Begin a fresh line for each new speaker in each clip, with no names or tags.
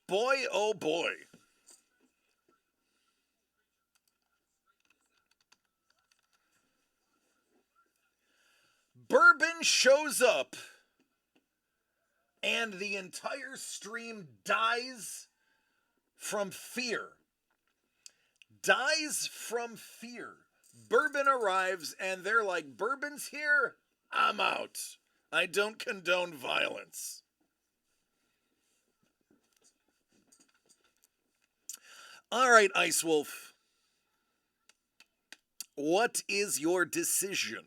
Boy, oh boy. Bourbon shows up and the entire stream dies from fear. Dies from fear. Bourbon arrives and they're like, Bourbon's here? I'm out. I don't condone violence. All right, Ice Wolf. What is your decision?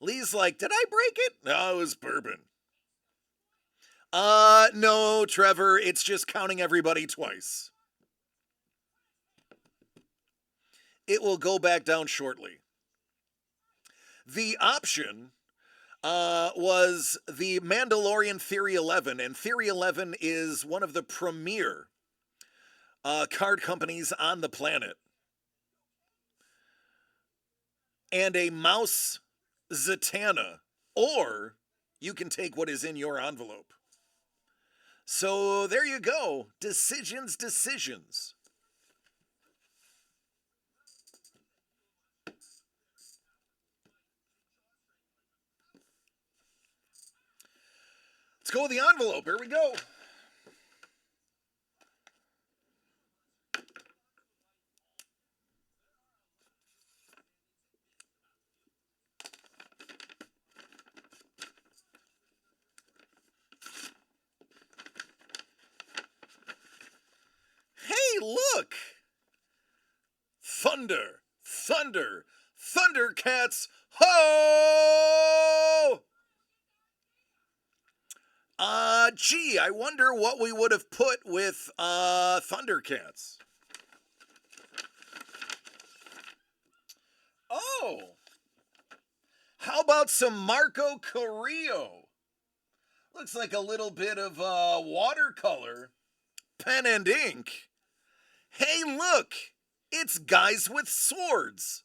Lee's like, did I break it? No, it was bourbon. No, Trevor, it's just counting everybody twice. It will go back down shortly. The option was the Mandalorian Theory 11, and Theory 11 is one of the premier card companies on the planet. And a mouse Zatanna, or you can take what is in your envelope. So there you go. Decisions. Let's go with the envelope. Here we go. Hey, look! Thunder! Thundercats! Ho! Gee, I wonder what we would have put with Thundercats. Oh! How about some Marco Carrillo? Looks like a little bit of watercolor. Pen and ink. Hey, look! It's guys with swords.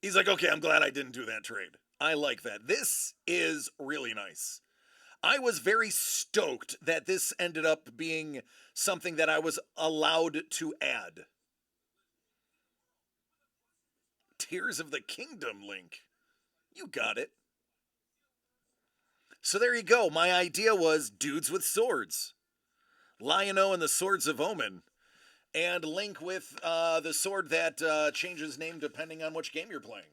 He's like, okay, I'm glad I didn't do that trade. I like that. This is really nice. I was very stoked that this ended up being something that I was allowed to add. Tears of the Kingdom, Link. You got it. So there you go. My idea was dudes with swords. Lion-O and the Swords of Omen. And Link with the sword that changes name depending on which game you're playing.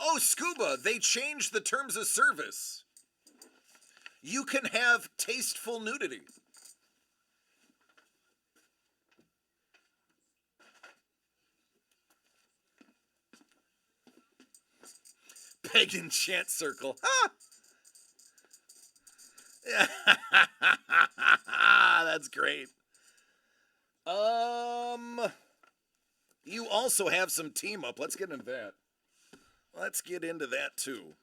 Oh, Scuba, they changed the terms of service. You can have tasteful nudity. Pagan chant circle. That's great. You also have some team up. Let's get into that. Let's get into that too.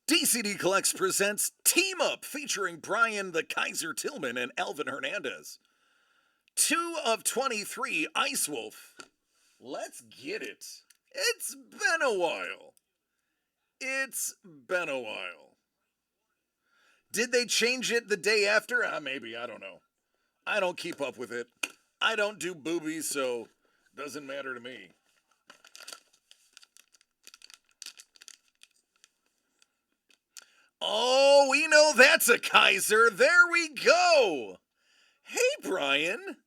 DCD Collects presents Team Up featuring Brian the Kaiser Tillman and Alvin Hernandez. 2 of 23 Ice Wolf. Let's get it. It's been a while. Did they change it the day after? Maybe, I don't know. I don't keep up with it. I don't do boobies, so doesn't matter to me. Oh, we know that's a Kaiser. There we go. Hey, Brian.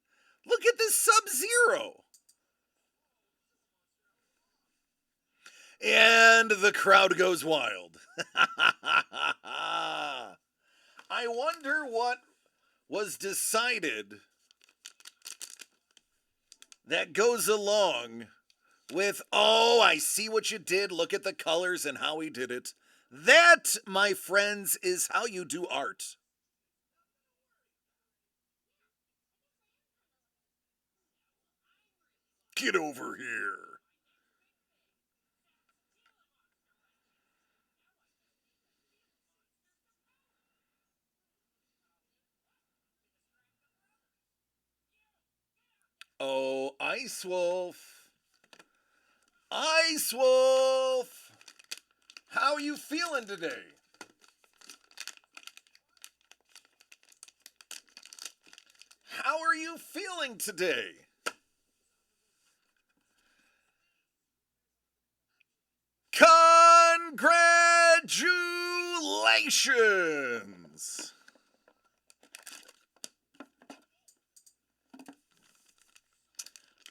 Look at this Sub-Zero. And the crowd goes wild. I wonder what was decided that goes along with, oh, I see what you did. Look at the colors and how he did it. That, my friends, is how you do art. Get over here. Oh, Ice Wolf. Ice Wolf! How are you feeling today? How are you feeling today? Congratulations!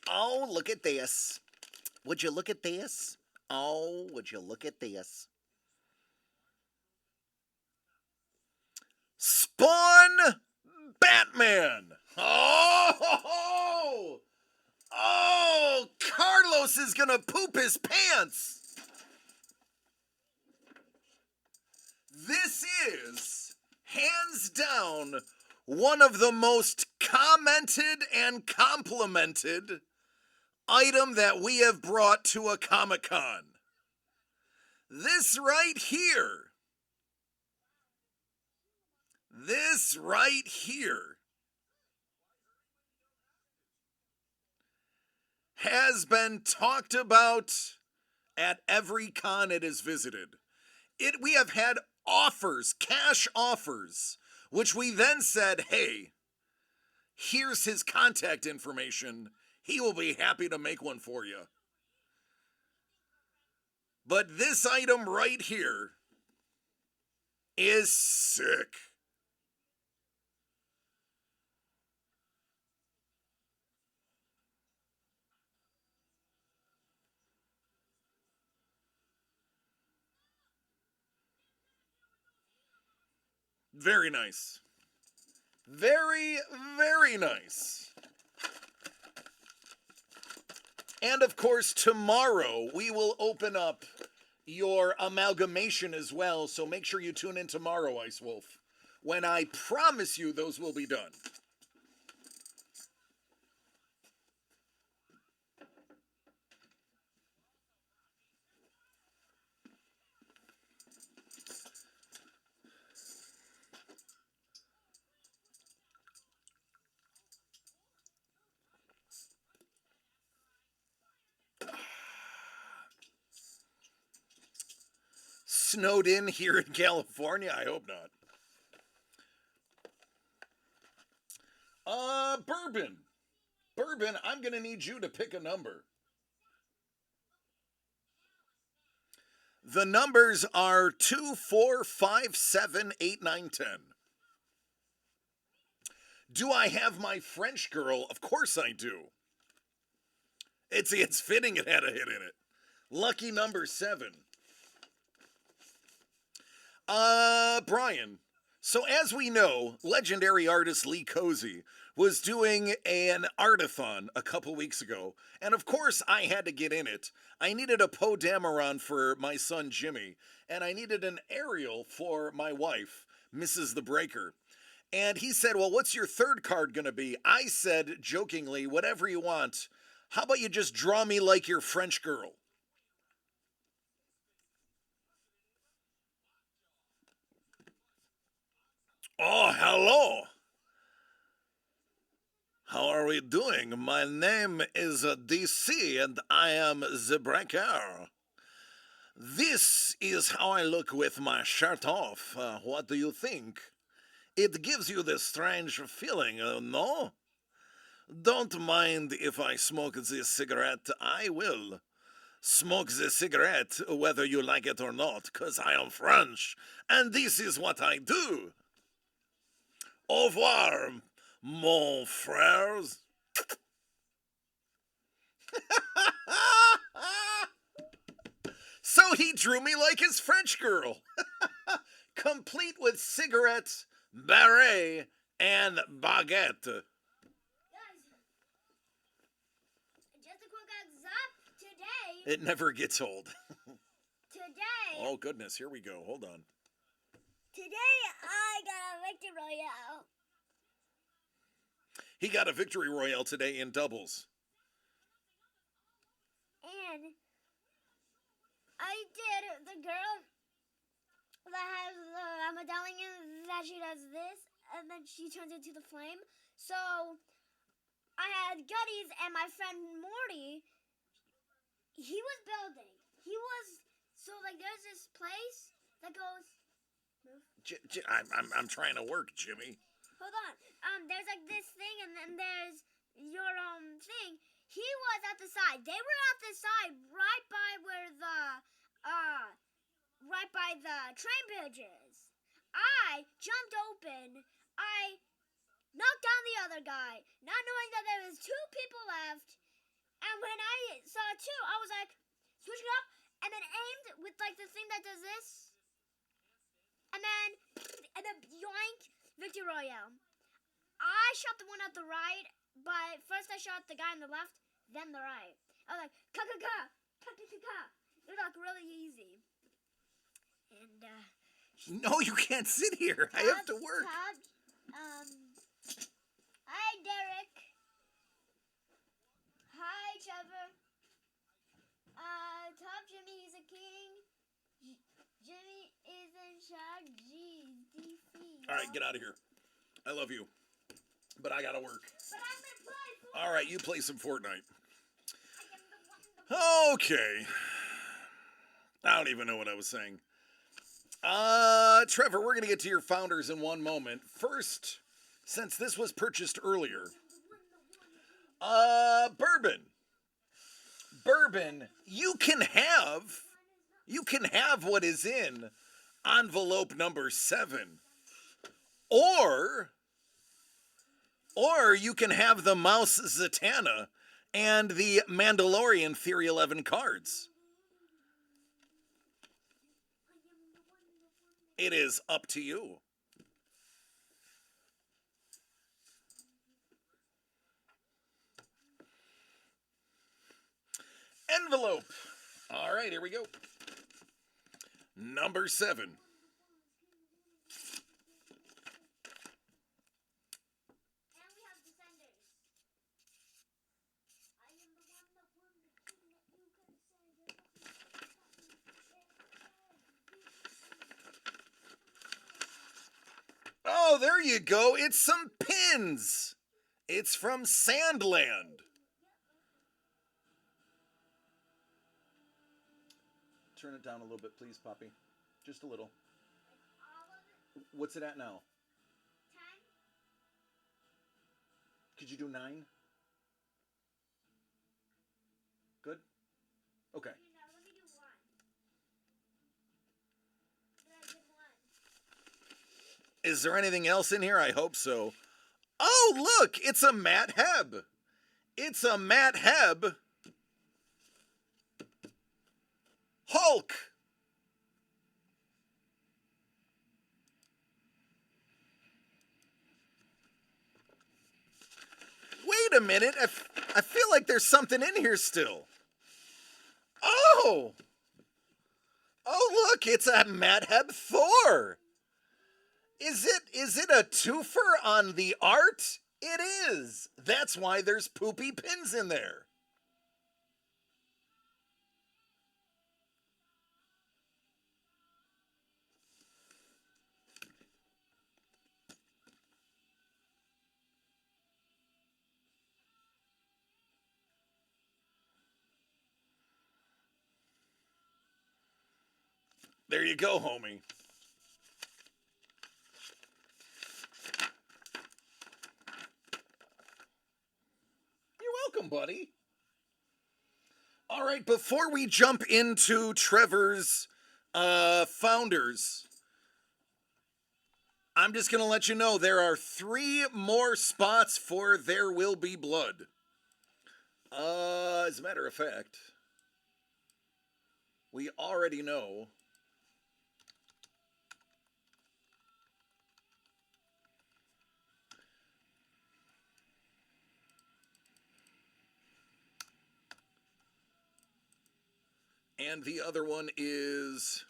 Oh, look at this. Would you look at this? Oh, would you look at this? Spawn Batman! Oh! Oh! Carlos is gonna poop his pants! This is, hands down, one of the most commented and complimented item that we have brought to a Comic-Con. This right here. This right here has been talked about at every con it has visited. We have had offers, cash offers, which we then said, hey, here's his contact information. He will be happy to make one for you. But this item right here is sick. Very nice. Very, very nice. And of course, tomorrow we will open up your amalgamation as well, so make sure you tune in tomorrow, Ice Wolf, when I promise you those will be done. Snowed in here in California? I hope not. Bourbon. Bourbon, I'm gonna need you to pick a number. The numbers are 2, 4, 5, 7, 8, 9, 10. Do I have my French girl? Of course I do. It's fitting it had a hit in it. Lucky number 7. Brian. So as we know, legendary artist Lee Cozy was doing an artathon a couple weeks ago, and of course I had to get in it. I needed a Poe Dameron for my son Jimmy, and I needed an Ariel for my wife, Mrs. the Breaker. And he said, well, what's your third card gonna be? I said, jokingly, whatever you want. How about you just draw me like your French girl? Oh, hello. How are we doing? My name is DC and I am the Breaker. This is how I look with my shirt off. What do you think? It gives you this strange feeling, no? Don't mind if I smoke this cigarette. I will smoke the cigarette whether you like it or not, 'cause I am French, and this is what I do. Au revoir, mon frères. So he drew me like his French girl, complete with cigarettes, beret, and baguette.
Guys, just a quick heads up. Today.
It never gets old.
Today.
Oh, goodness. Here we go. Hold on.
Today I got a victory royale.
He got a victory royale today in doubles.
then I did the girl that has the medallion that she does this, and then she turns into the flame. So I had Gutties and my friend Morty. He was building. There's this place that goes.
I'm trying to work, Jimmy.
Hold on. There's like this thing, and then there's your thing. He was at the side. They were at the side, right by where right by the train bridge is. I jumped open. I knocked down the other guy, not knowing that there was two people left. And when I saw two, I was like, switch it up, and then aimed with like the thing that does this, and then yoink, victory royale. I shot the one at the right, but first I shot the guy on the left, then the right. I was like, ka-ka-ka, ka-ka-ka-ka. It was like really easy. And
No, you can't sit here. I have to work.
Hi Derek. Hi Trevor. Top Jimmy, he's a king. Jimmy is in charge. DC.
All right, get out of here. I love you, but I gotta work.
But I'm gonna play Fortnite.
All right, you play some Fortnite. Okay. I don't even know what I was saying. Trevor, we're gonna get to your founders in one moment. First, since this was purchased earlier, bourbon. Bourbon, you can have what is in envelope number 7. Or you can have the Mouse Zatanna and the Mandalorian Theory 11 cards. It is up to you. Envelope. All right, here we go. Number 7.
And we have Defenders. I am the one that won the king that you can say.
Oh, there you go. It's some pins. It's from Sandland. Turn it down a little bit, please, Poppy. Just a little. What's it at now?
10.
Could you do 9? Good? Okay.
Let me do 1. I did 1.
Is there anything else in here? I hope so. Oh, look! It's a Matt Heb. It's a Matt Heb Hulk. Wait a minute. I feel like there's something in here still. Oh! Oh, look, it's a Matt Heb Thor. Is it a twofer on the art? It is. That's why there's poopy pins in there. There you go, homie. You're welcome, buddy. All right, before we jump into Trevor's founders, I'm just going to let you know there are 3 more spots for There Will Be Blood. As a matter of fact, we already know. And the other one is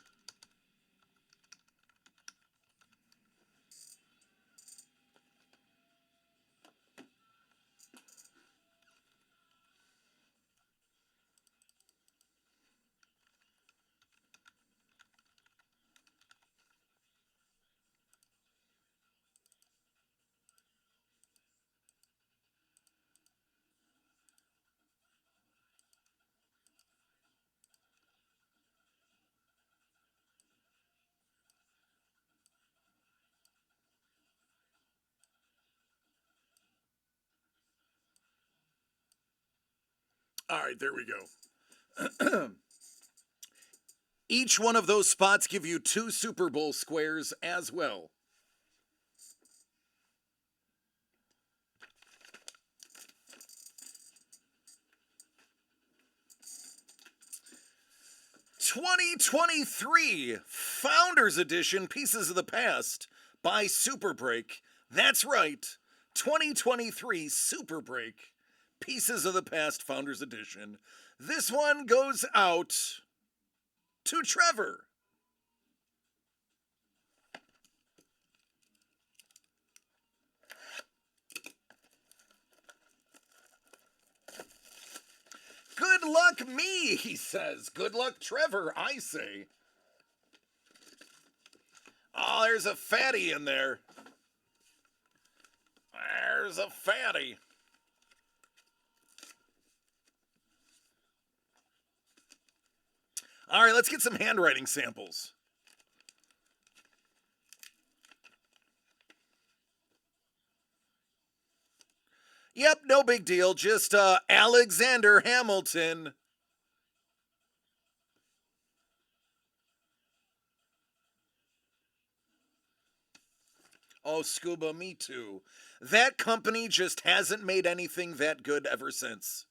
All right, there we go. Each one of those spots give you 2 Super Bowl squares as well. "2023 Founders Edition Pieces of the Past" by Super Break. That's right, 2023 Super Break Pieces of the Past Founders Edition. This one goes out to Trevor. Good luck me, he says. Good luck Trevor, I say. Oh, there's a fatty in there. There's a fatty. All right, let's get some handwriting samples. Yep, no big deal. Just Alexander Hamilton. Oh, Scuba, me too. That company just hasn't made anything that good ever since.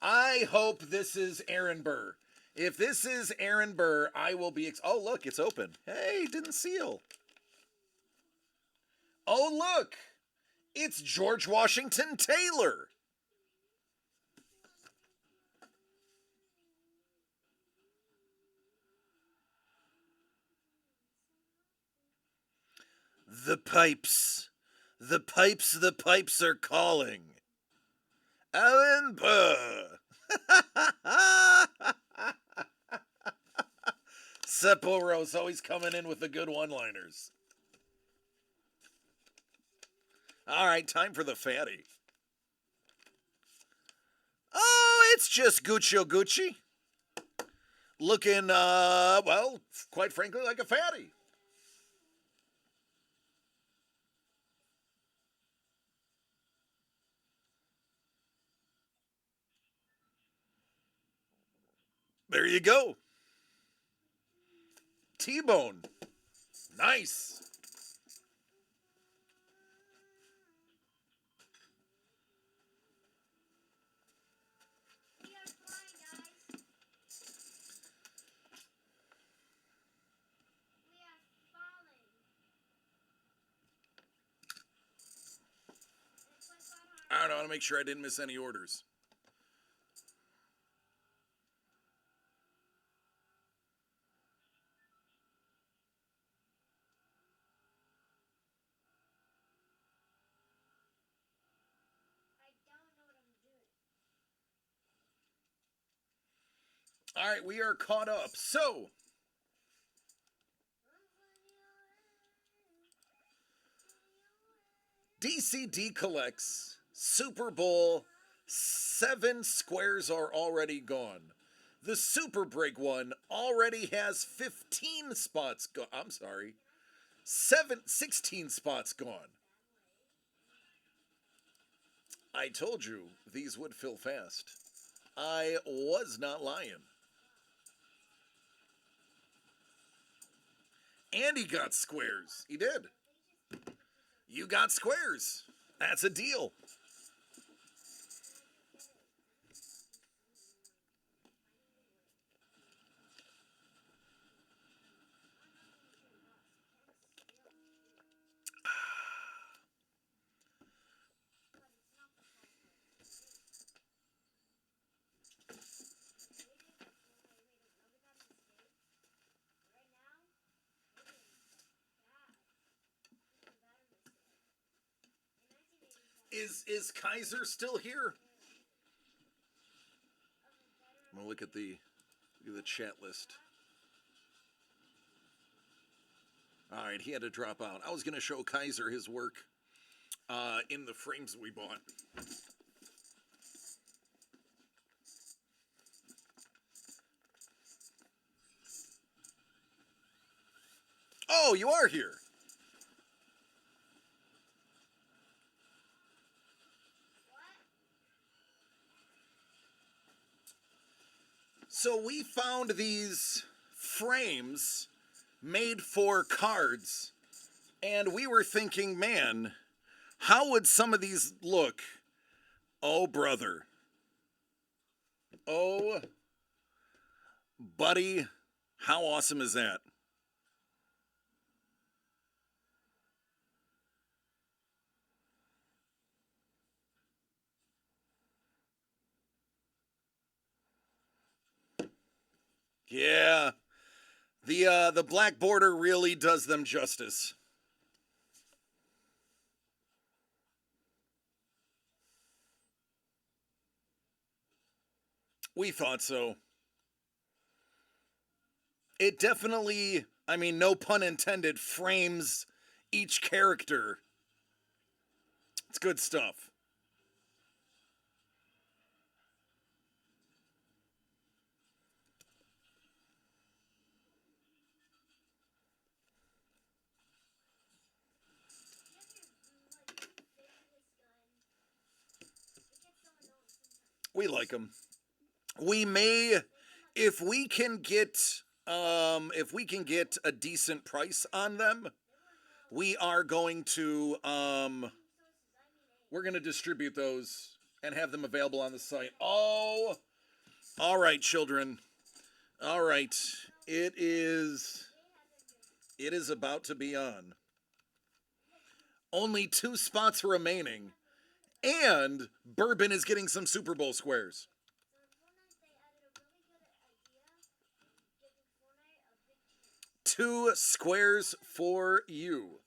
I hope this is Aaron Burr. If this is Aaron Burr, I will be. Oh, look, it's open. Hey, didn't seal. Oh, look, it's George Washington Taylor. The pipes. The pipes, the pipes are calling. Aaron Burr. Sapporo's always coming in with the good one-liners. All right, time for the fatty. Oh, it's just Gucci Gucci. Looking, well, quite frankly, like a fatty. There you go. T-bone. Nice.
We are flying, guys. We are falling.
I don't know. I want to make sure I didn't miss any orders.
I don't know what I'm doing.
All right, we are caught up. So, DCD collects Super Bowl. 7 squares are already gone. The Super Break one already has 15 spots I'm sorry. 16 spots gone. I told you these would fill fast. I was not lying. And he got squares. He did. You got squares. That's a deal. Is Kaiser still here? I'm gonna look at the chat list. All right, he had to drop out. I was gonna show Kaiser his work in the frames we bought. Oh, you are here. So we found these frames made for cards, and we were thinking, man, how would some of these look? Oh, brother. Oh, buddy, how awesome is that? Yeah, the black border really does them justice. We thought so. It definitely, I mean, no pun intended, frames each character. It's good stuff. We like them. We may, if we can get, if we can get a decent price on them, we are going to, we're going to distribute those and have them available on the site. Oh, all right, children. All right. It is, it is about to be on. Only 2 spots remaining, and Bourbon is getting some Super Bowl squares. 2 squares for you.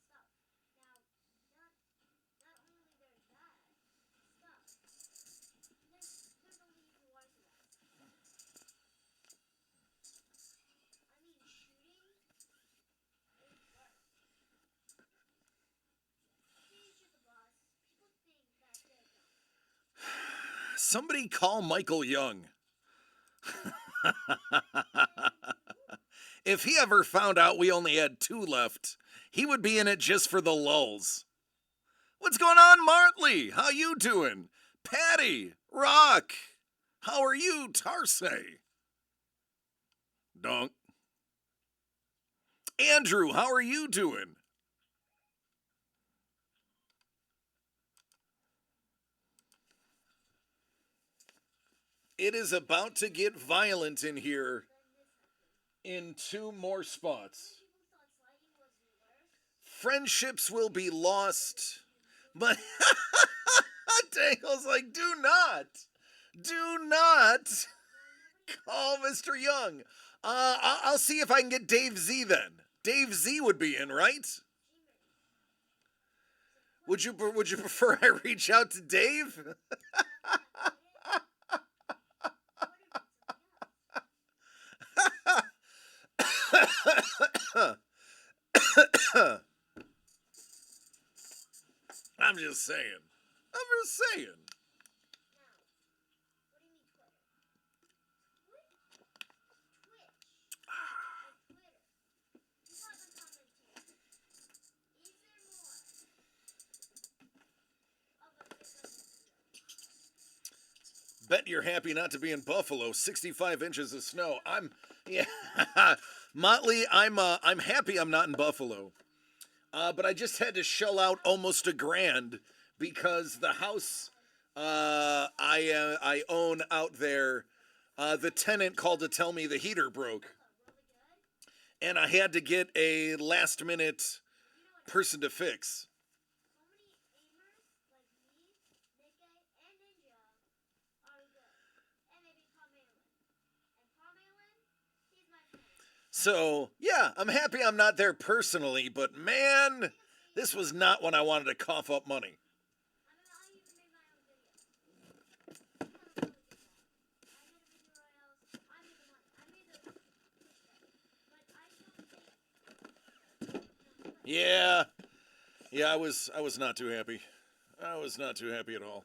Somebody call Michael Young. If he ever found out we only had 2 left, he would be in it just for the lulz. What's going on, Martley? How you doing? Patty, Rock, how are you, Tarsay? Donk. Andrew, how are you doing? It is about to get violent in here in 2 more spots. Friendships will be lost, but Dangle's like, do not call Mr. Young. I'll see if I can get Dave Z then. Dave Z would be in, right? Would you prefer I reach out to Dave? I'm just saying. I'm just saying. Bet you're happy not to be in Buffalo. 65 inches of snow. Yeah, Motley. I'm happy I'm not in Buffalo. But I just had to shell out almost $1,000 because the house I own out there, the tenant called to tell me the heater broke, and I had to get a last minute person to fix. So, yeah, I'm happy I'm not there personally, but man, this was not when I wanted to cough up money. Yeah. Yeah, I was not too happy. I was not too happy at all.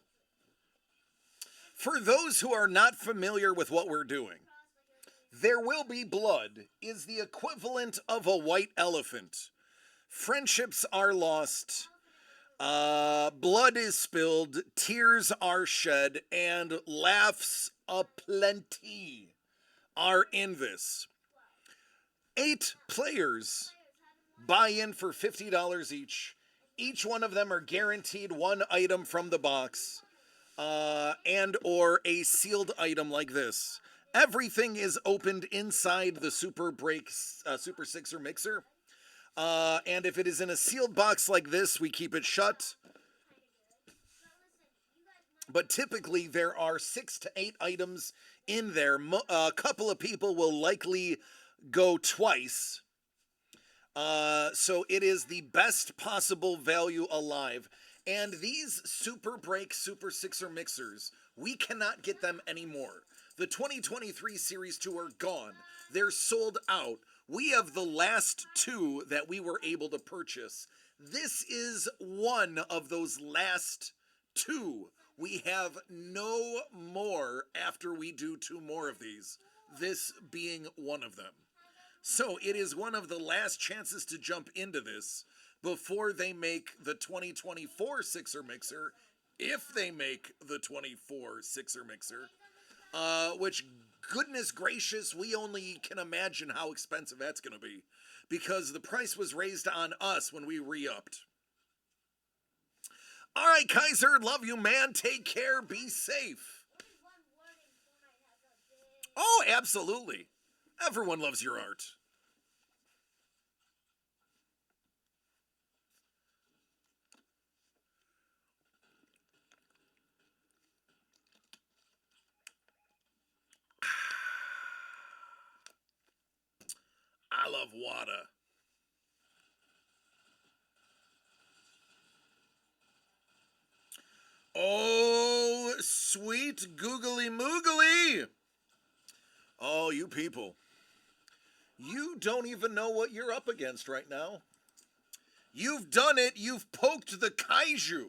For those who are not familiar with what we're doing, There Will Be Blood is the equivalent of a white elephant. Friendships are lost, blood is spilled, tears are shed, and laughs aplenty are in this. 8 players buy in for $50 each. Each one of them are guaranteed one item from the box, and or a sealed item like this. Everything is opened inside the Super Sixer mixer. And if it is in a sealed box like this, we keep it shut. But typically, there are 6 to 8 items in there. A couple of people will likely go twice. So it is the best possible value alive. And these Super Break Super Sixer mixers, we cannot get them anymore. The 2023 Series 2 are gone. They're sold out. We have the last 2 that we were able to purchase. This is one of those last 2. We have no more after we do 2 more of these, this being one of them. So it is one of the last chances to jump into this before they make the 2024 Sixer Mixer, if they make the 24 Sixer Mixer, which, goodness gracious, we only can imagine how expensive that's going to be, because the price was raised on us when we re-upped. All right, Kaiser, love you, man. Take care. Be safe. Oh, absolutely. Everyone loves your art. I love water. Oh, sweet googly moogly. Oh, you people. You don't even know what you're up against right now. You've done it. You've poked the kaiju.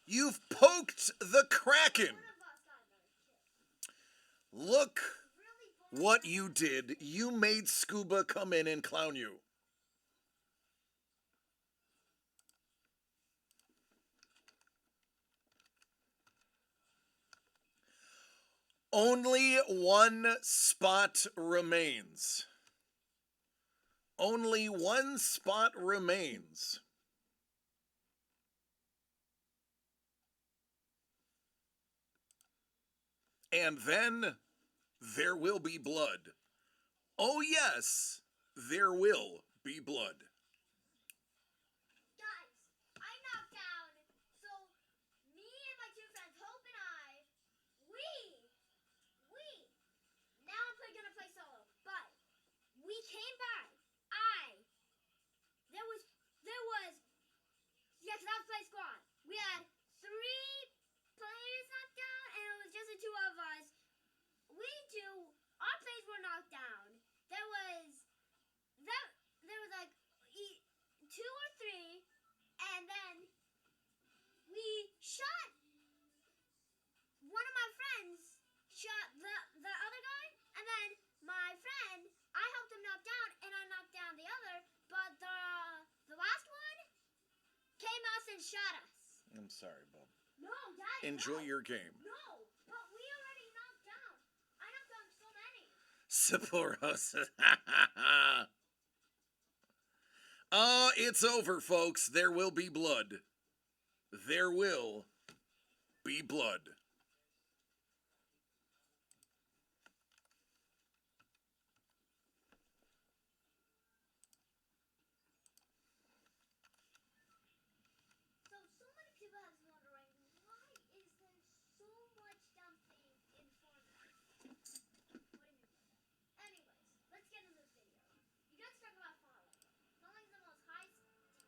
You've poked the kraken. Look what you did. You made Scuba come in and clown you. Only one spot remains. Only one spot remains. And then there will be blood. Oh, yes, there will be blood.
Guys, I knocked down. So me and my 2 friends, Hope and I, we. Now gonna play solo, but we came back. There was, yeah, 'cause I was playing squad. We had 3 players knocked down, and it was just the 2 of us. Our players were knocked down. There was like 2 or 3, and then we shot one of my friends. Shot the other guy, and then my friend, I helped him knock down, and I knocked down the other. But the last one came us and shot us.
I'm sorry, Bob.
No, Dad.
Enjoy
no.
your game.
No, but we already knocked down. I knocked down so many.
Sapporo's. It's over, folks. There will be blood. There will be blood.
So many people have been wondering, why is there so much dumping in Fortnite? What do you mean by that? Anyways, let's get into this video. You guys talk about falling. Falling is the most highest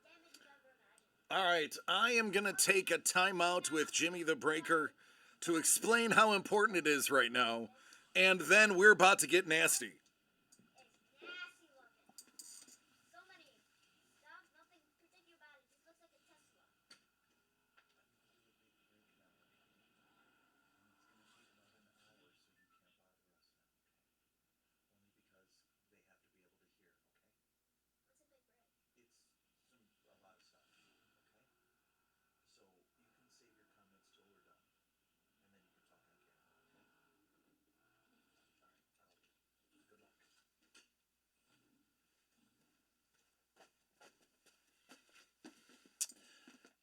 damage you've ever imagined.
All right, I am going to take a timeout with Jimmy the Breaker to explain how important it is right now, and then we're about to get nasty.
It's nasty looking. So many stuff, nothing particular about it. Just looks like a Tesla. What's a big break?
It's a lot of stuff, okay? So you can save your comments till we're done, and then you can talk on camera, okay? All right.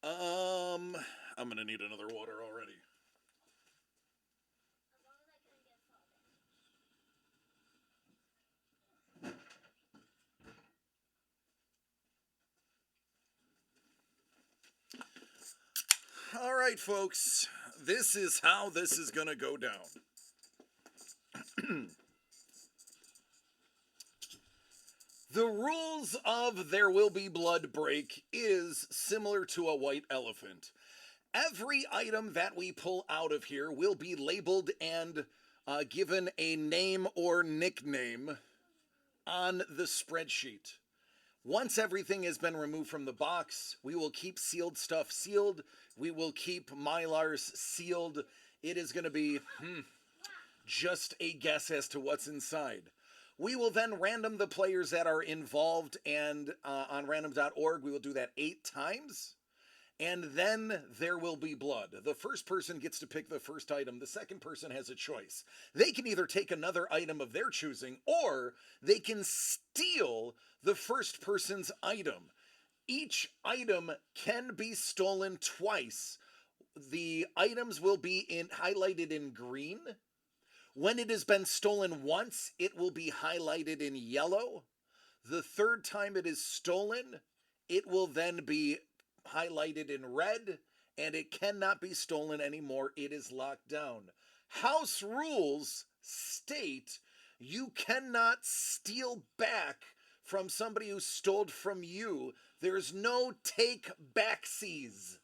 Um, I'm gonna need another water already. All right, folks. This is how this is gonna go down. The rules of There Will Be Blood Break is similar to a white elephant. Every item that we pull out of here will be labeled and given a name or nickname on the spreadsheet. Once everything has been removed from the box, we will keep sealed stuff sealed. We will keep Mylars sealed. It is going to be just a guess as to what's inside. We will then random the players that are involved, and on random.org, we will do that 8 times. And then there will be blood. The first person gets to pick the first item. The second person has a choice. They can either take another item of their choosing, or they can steal the first person's item. Each item can be stolen twice. The items will be highlighted in green. When it has been stolen once, it will be highlighted in yellow. The third time it is stolen, it will then be highlighted in red, and it cannot be stolen anymore. It is locked down. House rules state you cannot steal back from somebody who stole from you. There's no take backsies.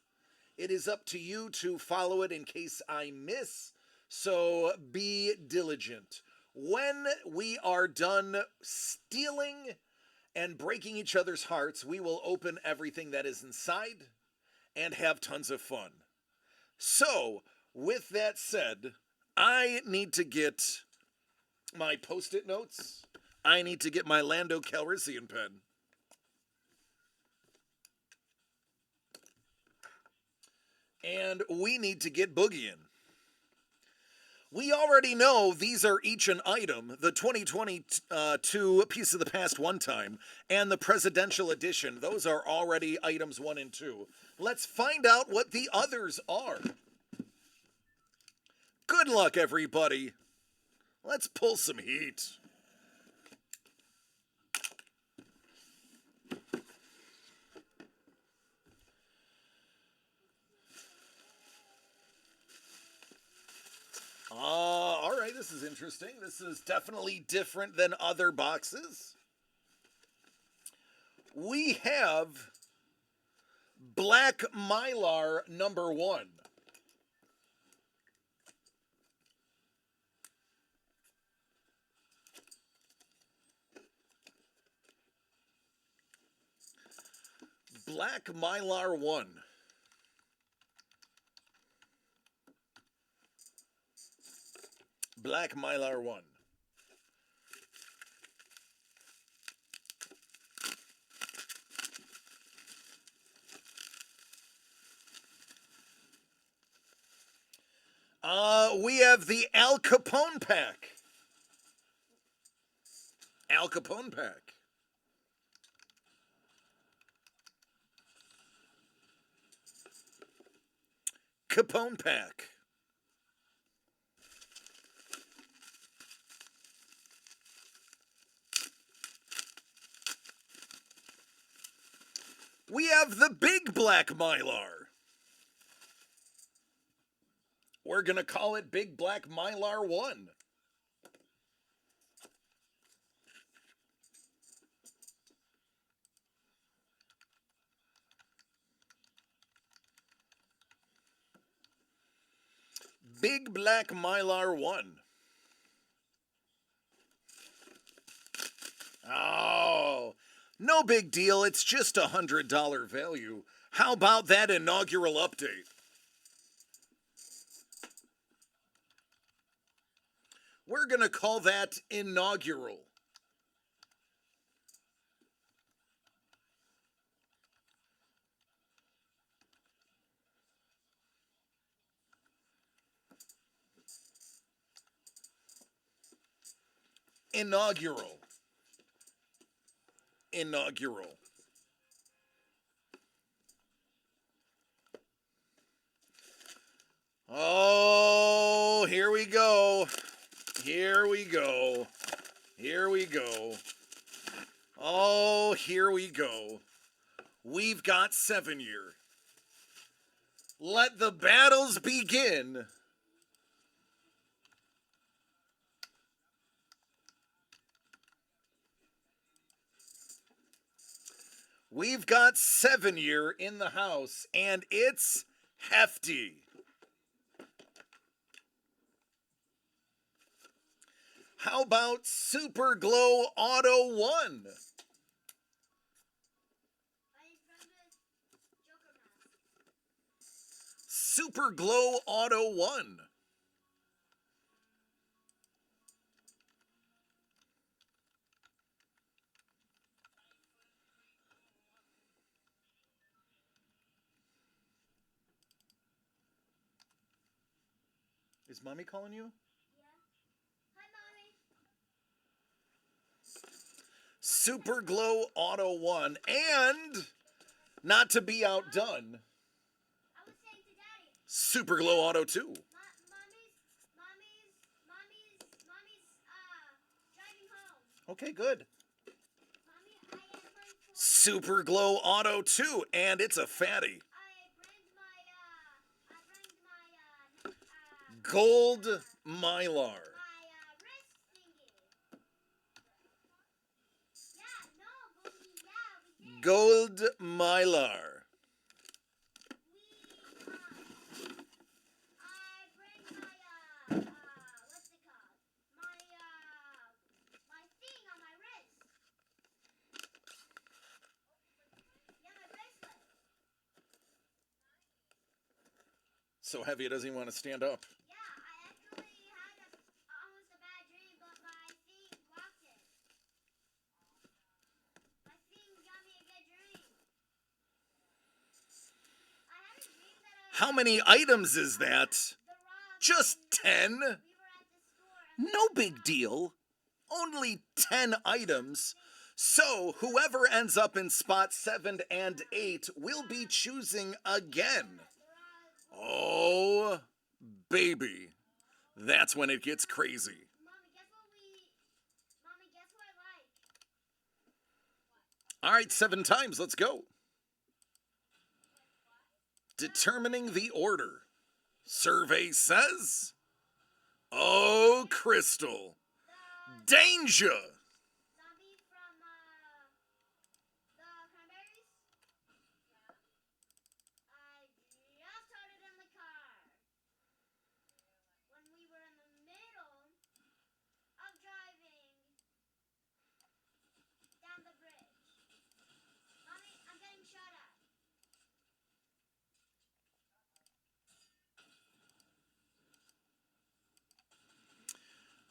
It is up to you to follow it in case I miss, so be diligent. When we are done stealing and breaking each other's hearts, we will open everything that is inside and have tons of fun. So, with that said, I need to get my post-it notes. I need to get my Lando Calrissian pen. And we need to get boogieing. We already know these are each an item. The 2022 Piece of the Past One Time and the Presidential Edition. Those are already items 1 and 2. Let's find out what the others are. Good luck, everybody. Let's pull some heat. All right, this is interesting. This is definitely different than other boxes. We have Black Mylar number 1. Black Mylar 1. Black Mylar 1. We have the Al Capone pack. Al Capone pack. Capone pack. We have the Big Black Mylar. We're going to call it Big Black Mylar 1. Big Black Mylar 1. Oh, no big deal. It's just $100 value. How about that inaugural update? We're going to call that inaugural. Inaugural. Inaugural. Oh, here we go. Here we go. Here we go. Oh, here we go. We've got 7-year. Let the battles begin. We've got 7-year in the house, and it's hefty. How about Super Glow Auto 1? Super Glow Auto 1. Is Mommy calling you?
Hi, Mommy.
Super Glow Auto 1. And, not to be outdone,
I was saying to Daddy.
Super Glow Auto 2.
Mommy's driving home.
Okay, good.
Mommy, I am going for.
Super Glow Auto 2, and it's a fatty.
I bring my
Gold Mylar.
wrist thingy. Yeah, no, but we did.
Gold Mylar.
I bring my what's it called? My thing on my wrist. Yeah, my bracelet.
So heavy it doesn't even want to stand up.
Yeah, I actually had almost a bad dream, but my thing blocked it. My thing got me a good dream. I had a dream that
How many items is that?
the rock.
Just 10?
We were at the store. And
No big deal. Only 10 items. So whoever ends up in spot 7 and 8 will be choosing again. Oh, baby. That's when it gets crazy.
Mommy, guess what I like?
All right, 7 times. Let's go. Determining the order. Survey says, oh, Crystal. Danger.
Zombie from the cranberries? I just started in the car. When we were in the middle of driving down the bridge. Mommy, I'm getting shot at.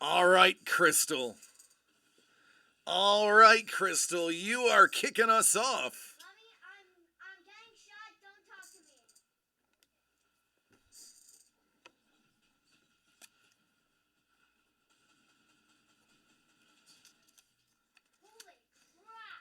All right, Crystal. All right, Crystal, you are kicking us off.
Mommy, I'm getting shot. Don't talk to me. Holy crap.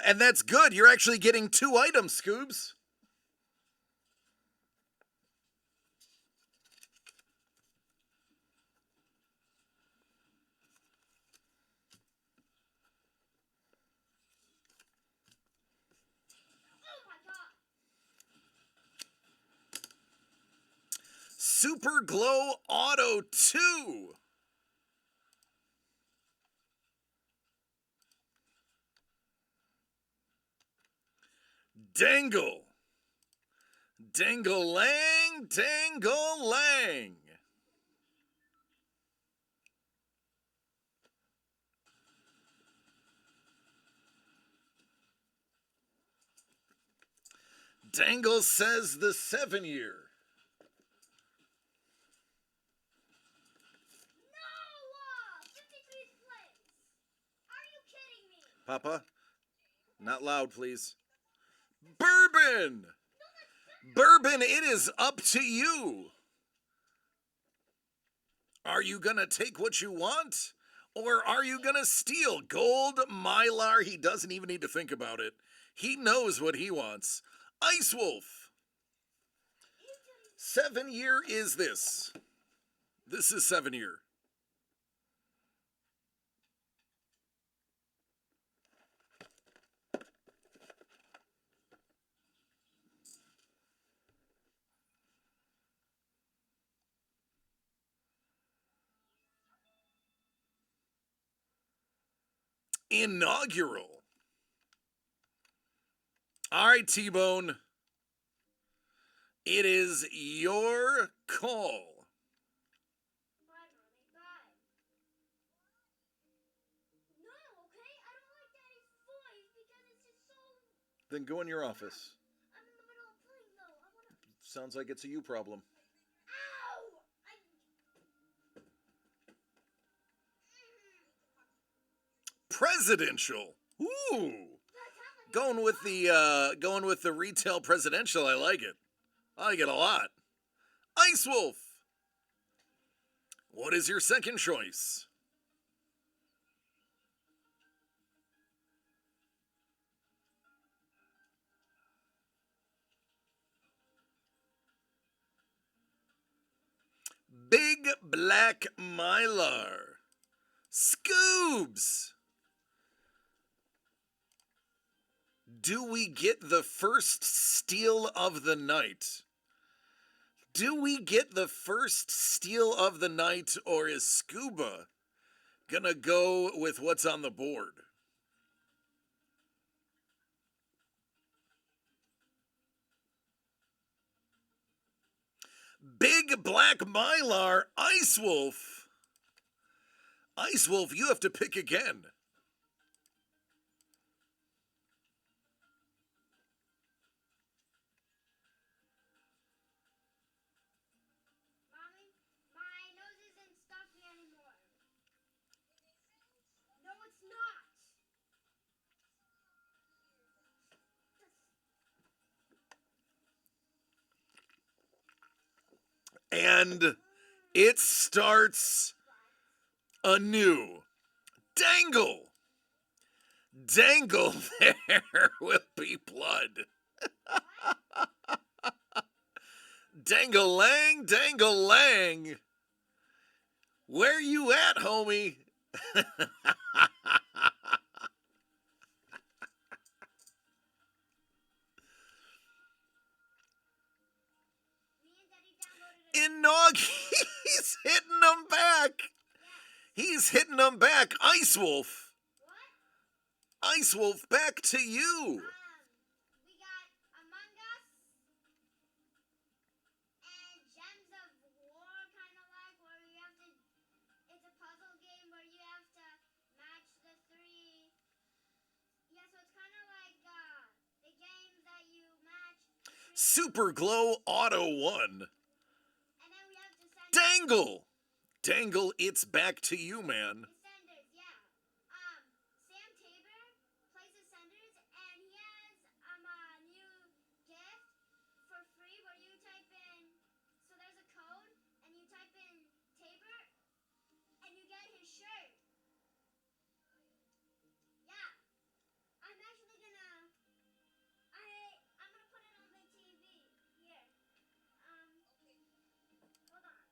And that's good. You're actually getting 2 items, Scoobs.
Oh my god.
Super Glow Auto 2. Dangle. Dangle-lang, dangle-lang. Dangle says the 7-year.
No! 53rd place. Are you kidding me?
Papa, not loud, please. Bourbon. Bourbon, it is up to you. Are you gonna take what you want? Or are you gonna steal gold mylar? He doesn't even need to think about it. He knows what he wants. Ice Wolf. 7-year is this. This is 7-year. Inaugural. All right, T-Bone. It is your call.
Bye, Mommy. Bye. No, okay? I don't like Daddy's voice because it's just so.
Then go in your office.
I'm in the middle of playing though. I wanna.
Sounds like it's a you problem.
Ow!
Presidential. Ooh. Going with the retail presidential, I like it. I like it a lot. Ice Wolf. What is your second choice? Big Black Mylar. Scoobs. Do we get the first steal of the night? Do we get the first steal of the night, or is Scuba gonna go with what's on the board? Big Black Mylar, Ice Wolf. Ice Wolf, you have to pick again.
Mommy, my nose isn't stuffy anymore. No, it's not.
And it starts anew. Dangle. Dangle, there will be blood. Dangle lang, dangle lang. Where you at, homie?
Me and Daddy downloaded it.
He's hitting them back. He's hitting them back. Ice Wolf.
What?
Ice Wolf, back to you.
We got Among Us and Gems of War, kind of like where you have to. It's a puzzle game where you have to match the three. Yeah, so it's kind of like the games that you match.
Super Glow Auto 1.
And then we have to send.
Dangle. Dangle, it's back to you, man.
Senders, yeah. Sam Tabor plays the Senders, and he has a new gift for free where you type in. So there's a code, and you type in Tabor, and you get his shirt. Yeah, I'm actually gonna. I'm gonna put it on the TV here. Hold on.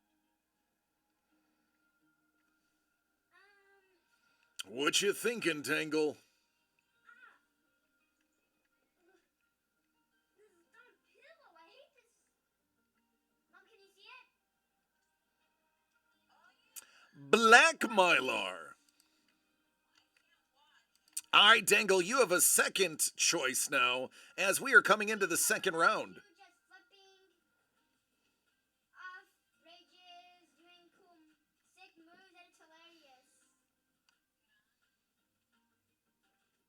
What you thinking, Dangle?
This is not a pillow. I hate this. Mom, can you see it?
Black Mylar. All right, Dangle, you have a second choice now as we are coming into the second round.
You just flipping off rages, doing cool, sick moves, and it's hilarious.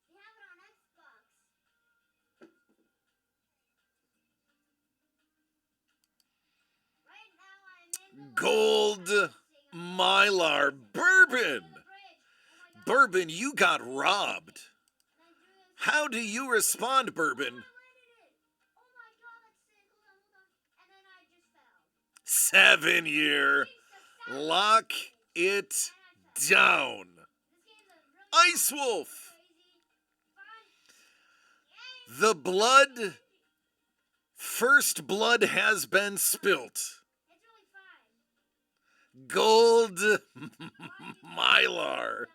We have it on Xbox. Right now I'm in the
Gold Mylar Bourbon.
bridge. Oh my god.
Bourbon, you got robbed.
And I drew this.
How do you respond, Bourbon?
I landed it. Oh my god, that's sick. Hold on. And then I just fell.
7-year.
It's a
Lock it down. Ice Wolf. The blood. First blood has been spilt. Gold Mylar.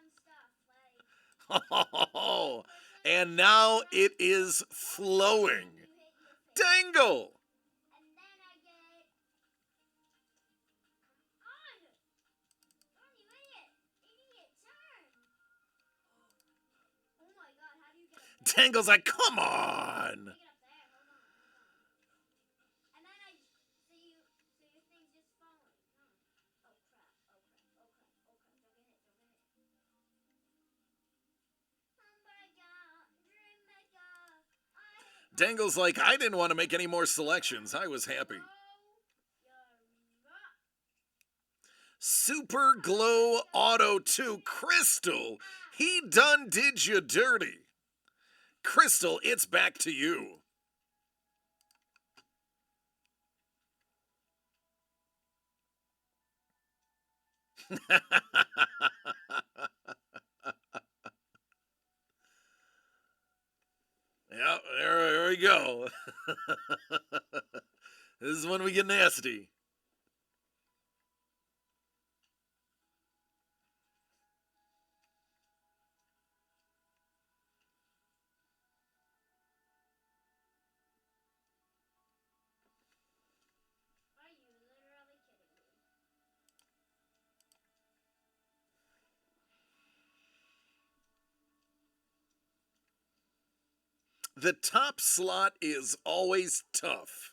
Oh, and now it is flowing. Dangle. Dangle's like, come on. Dangle's like, I didn't want to make any more selections. I was happy. Super Glow Auto 2 Crystal. He done did you dirty. Crystal, it's back to you. Yeah, there we go. This is when we get nasty. The top slot is always tough.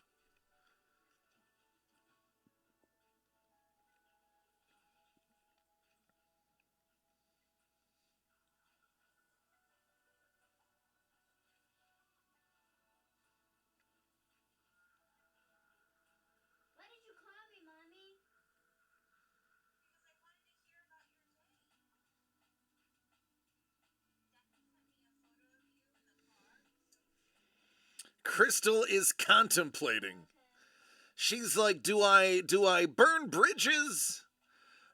What did you call me, Mommy?
Crystal is contemplating. She's like, do I burn bridges?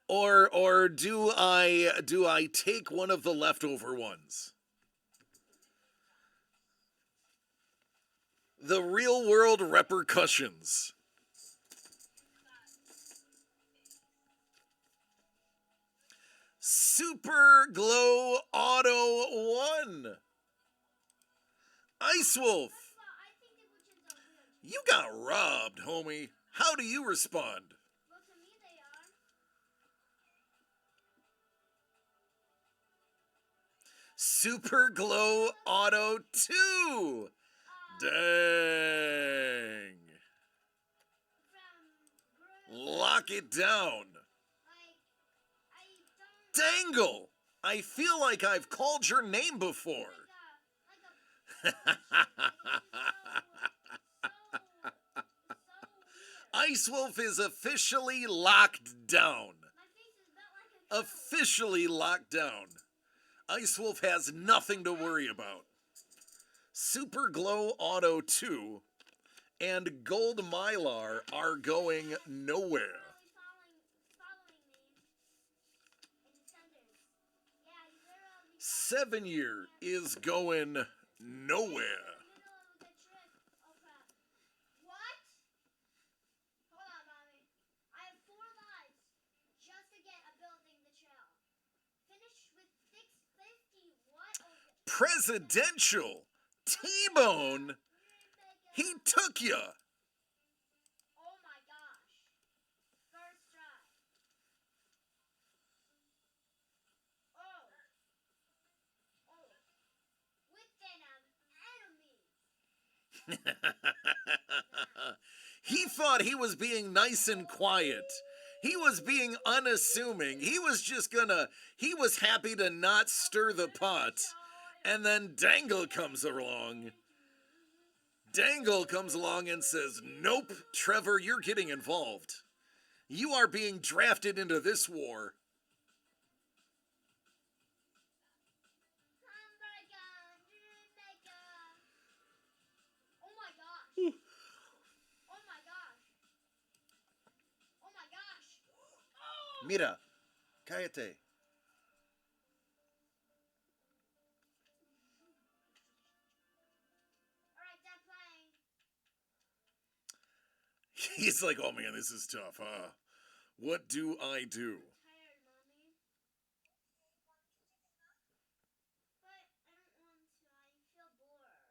Or do I take one of the leftover ones? The real world repercussions. Super Glow Auto 1. Ice Wolf. You got robbed, homie. How do you respond?
Well, to me they are.
Super Glow Auto 2. Dang. Lock it down. Dangle. I feel like I've called your name before. Ice Wolf is officially locked down. Officially locked down. Ice Wolf has nothing to worry about. Super Glow Auto 2 and Gold Mylar are going nowhere. 7-year is going nowhere.
What? Hold on, Mommy. I have 4 lives just to get a building the shell. Finish with 650. What?
Presidential T-Bone. He took ya.
Oh my gosh. First try. Oh. With venom, enemy.
He thought he was being nice and quiet. He was being unassuming. He was happy to not stir the pot. And then Dangle comes along. Dangle comes along and says, nope, Trevor, you're getting involved. You are being drafted into this war.
Oh my gosh. Oh my gosh. Oh my gosh.
Mira, cállate.
Alright, done playing.
He's like, oh man, this is tough, huh? What do I do?
I'm tired, Mommy. But I don't want to. I feel bored.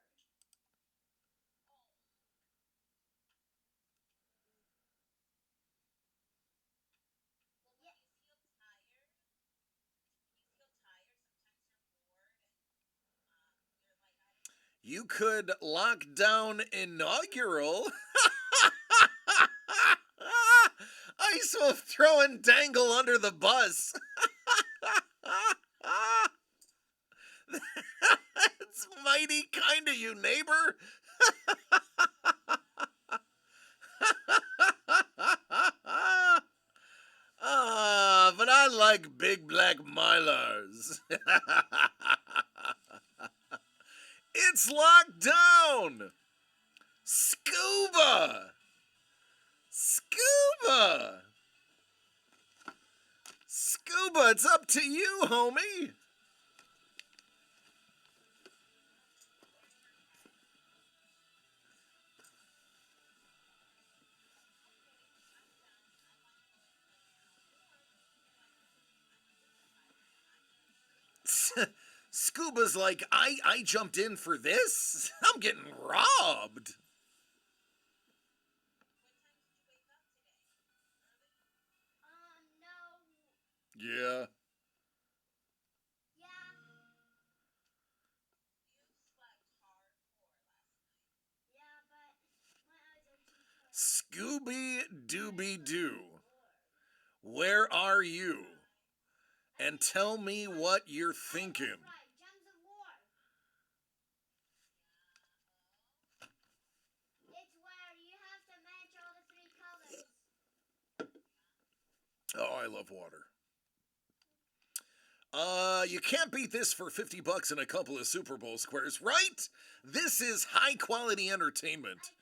Yeah.
You could lock down inaugural. Ice Wolf throwing Dangle under the bus. That's mighty kind of you, neighbor. But I like big black Mylars. It's locked down. Scuba. Scuba. Scuba, it's up to you, homie. Scuba's like, I jumped in for this? I'm getting robbed.
No.
Yeah.
Yeah. Yeah, but my eyes are too tired.
Scooby Dooby Doo, where are you? And tell me what you're thinking.
Right, Gems of War. It's where you have to match all the three colors.
Oh, I love water. You can't beat this for $50 and a couple of Super Bowl squares, right? This is high quality entertainment.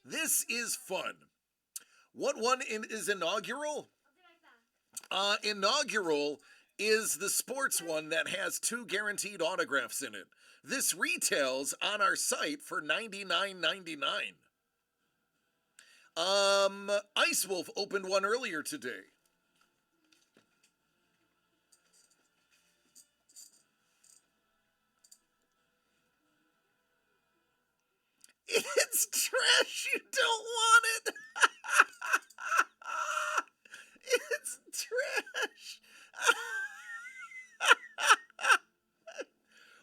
This is fun. What one is inaugural?
I'll be right back.
Inaugural is the sports one that has 2 guaranteed autographs in it. This retails on our site for $99.99. Ice Wolf opened one earlier today. It's trash. You don't want it. It's trash.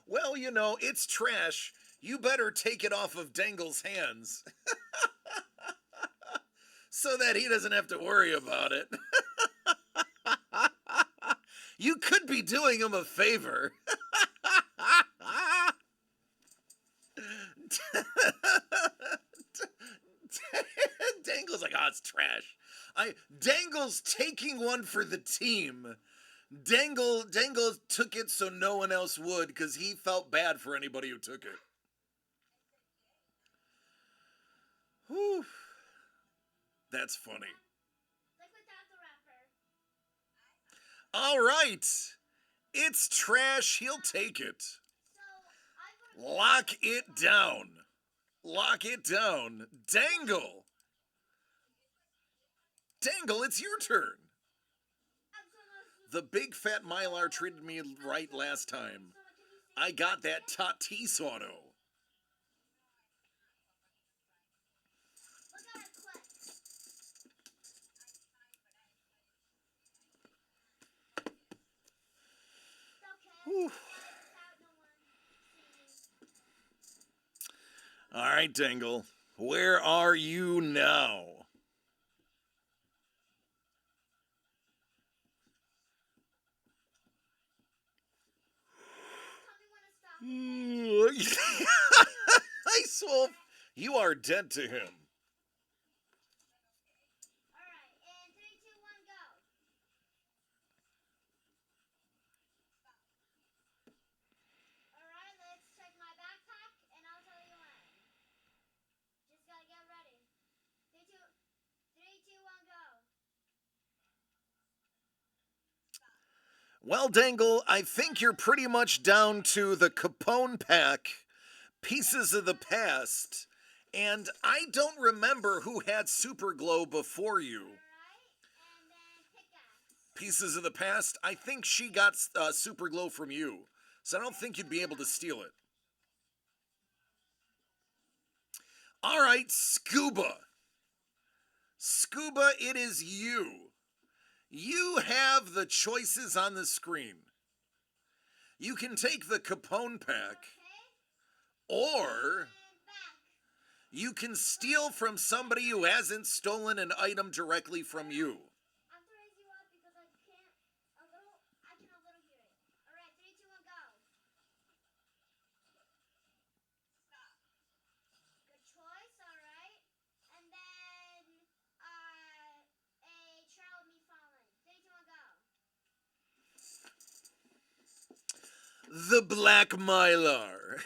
Well, you know, it's trash. You better take it off of Dangle's hands so that he doesn't have to worry about it. You could be doing him a favor. Dangle's like, oh, it's trash. Dangle's taking one for the team. Dangle took it so no one else would because he felt bad for anybody who took it. Whew. That's funny.
Like without the wrapper.
All right. It's trash. He'll take it.
So I would.
Lock it down. Lock it down. Dangle. Dangle, it's your turn. The big fat Mylar treated me right last time. I got that Tatis auto.
Look at it click. It's okay.
Whew.
Without no one seeing.
All right, Dangle. Where are you now?
Tell me when to stop.
Ice Wolf, you are dead to him.
Alright, and 3, 2, 1, go. Alright, let's check my backpack and I'll tell you when. Just gotta get ready. 3, 2, 1, go.
Well, Dangle, I think you're pretty much down to the Capone pack, Pieces of the Past, and I don't remember who had Super Glow before you.
Alright? And then pickaxe.
Pieces of the Past, I think she got Super Glow from you, so I don't think you'd be able to steal it. All right, Scuba. Scuba, it is you. You have the choices on the screen. You can take the Capone pack,
Okay?
or
And back.
you can steal from somebody who hasn't stolen an item directly from you.
I'm to raise you up because I can a little hear it. Alright, 3, 2, 1, go. Stop. Good choice, alright. And then a trail of me falling. 3, 2, 1, go.
The Black Mylar.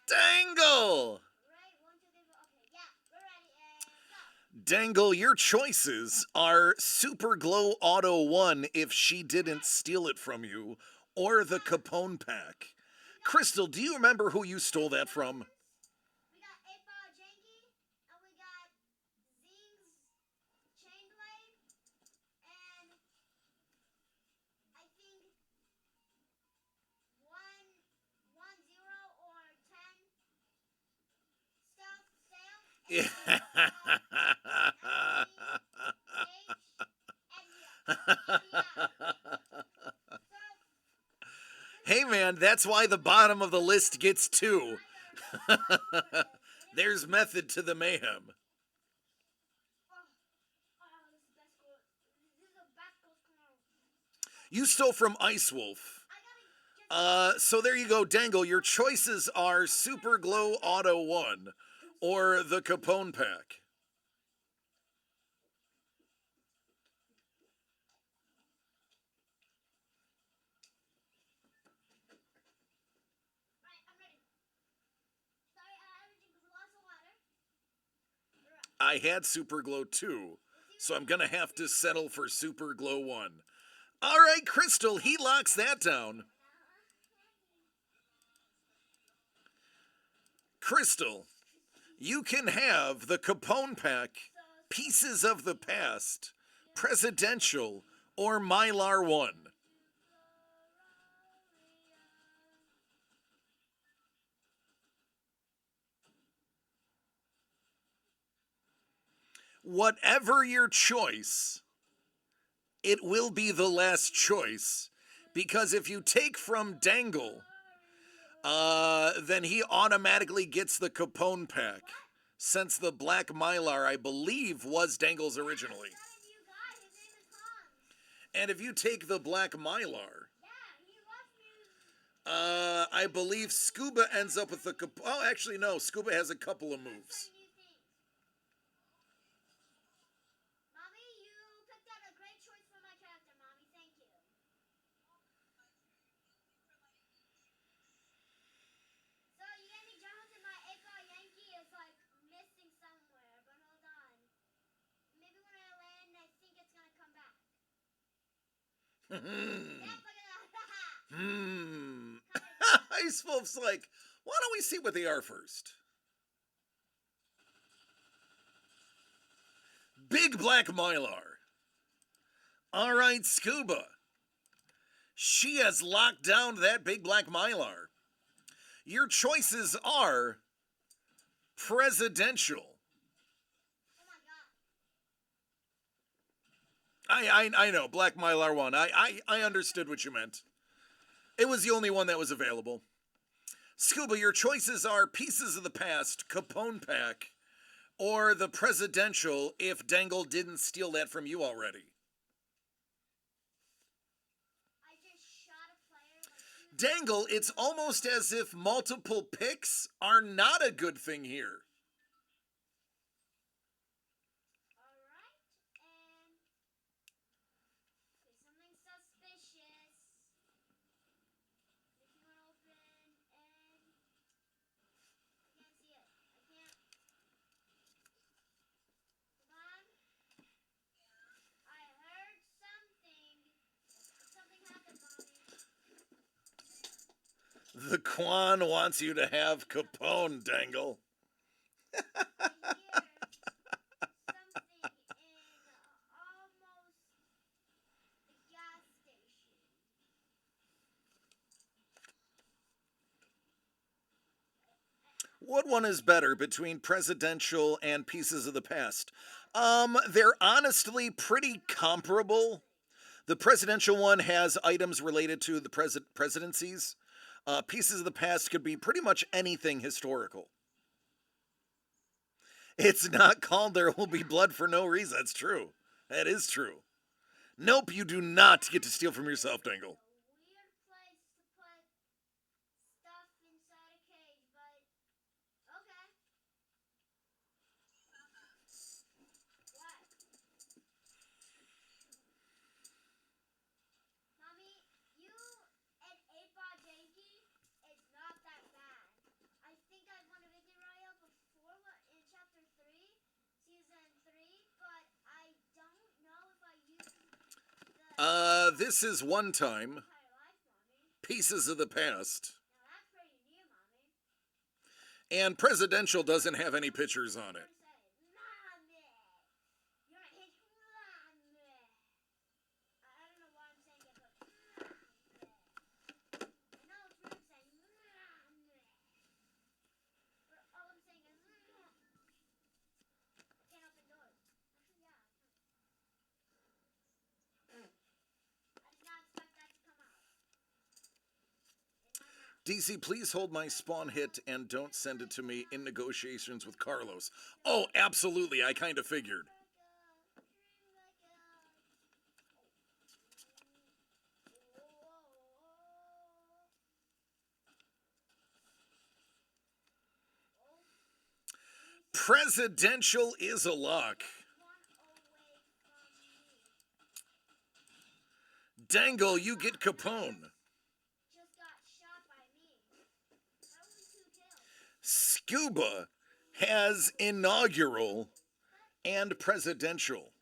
Dangle!
Right, 1, 2, 3, 4. Okay, yeah, we're ready and go.
Dangle, your choices are Super Glow Auto 1 if she didn't steal it from you, or the Capone pack. Crystal, do you remember who you stole that from?
We got 8-ball Janky, and we got Zing's chain blade, and I think 1, 1, 0 or 10 stealth sail, and
Hey man, that's why the bottom of the list gets 2. There's method to the mayhem. You stole from Ice Wolf. So there you go, Dangle. Your choices are Super Glow Auto 1 or the Capone pack. I had Super Glow 2, so I'm going to have to settle for Super Glow 1. All right, Crystal, he locks that down. Crystal, you can have the Capone pack, Pieces of the Past, Presidential, or Mylar 1. Whatever your choice, it will be the last choice, because if you take from Dangle, then he automatically gets the Capone pack, since the Black Mylar, I believe, was Dangle's originally. And if you take the Black Mylar, I believe Scuba ends up with the oh, actually no, Scuba has a couple of moves.
Mommy, you picked out a great choice for my character, Mommy. Thank you. So you gave me Jones and my 8-ball Yankee is like missing somewhere, but hold on. Maybe when I land, I think it's gonna come back. Yep, look at that.
Ice Wolf's like, why don't we see what they are first? Big Black Mylar. All right, Scuba. She has locked down that Big Black Mylar. Your choices are Presidential.
Oh my god.
I know, Black Mylar 1. I understood what you meant. It was the only one that was available. Scuba, your choices are Pieces of the Past, Capone pack, or the Presidential if Dangle didn't steal that from you already.
I just shot a player like
Dangle, it's almost as if multiple picks are not a good thing here.
Alright, and okay, something suspicious. Making one open, and I can't see it. I can't. Hold on. I heard something.
The Quan wants you to have Capone, Dangle.
I hear something in almost the gas station.
What one is better between presidential and pieces of the past? They're honestly pretty comparable. The presidential one has items related to the presidencies. Pieces of the past could be pretty much anything historical. It's not called There Will Be Blood for no reason. That's true. That is true. Nope, you do not get to steal from yourself, Dangle.
Weird place to put stuff inside a cage, but okay. What? Mommy, you and 8-Ball Janky, it's not that bad. I think I won a victory royale before in chapter 3, season 3, but I don't know if I used
This is one time.
entire life, Mommy.
Pieces of the past.
Now that's pretty new, Mommy.
And presidential doesn't have any pictures on it.
Mommy, you're a hit mommy. I don't know why I'm saying it, but mommy. I know it's weird saying mommy. But all I'm saying is I can't open doors. Actually, yeah, I can. I did not expect that to come out. In my mouth.
DC, please hold my spawn hit and don't send it to me in negotiations with Carlos. Oh, absolutely. I kind of figured. Presidential is a lock. Dangle, you get Capone.
Just got shot by me. That was 2 kills.
Scuba has inaugural and presidential.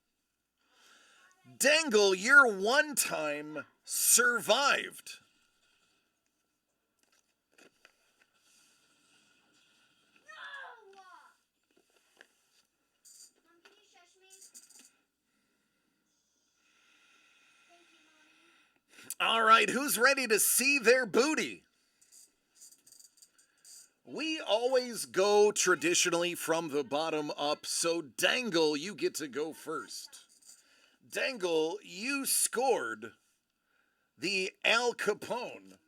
Dangle, you're one time survived.
No! Mom, can you shush me? Thank you, Mommy.
All right, who's ready to see their booty? We always go traditionally from the bottom up, so Dangle, you get to go first. Dangle, you scored the Al Capone,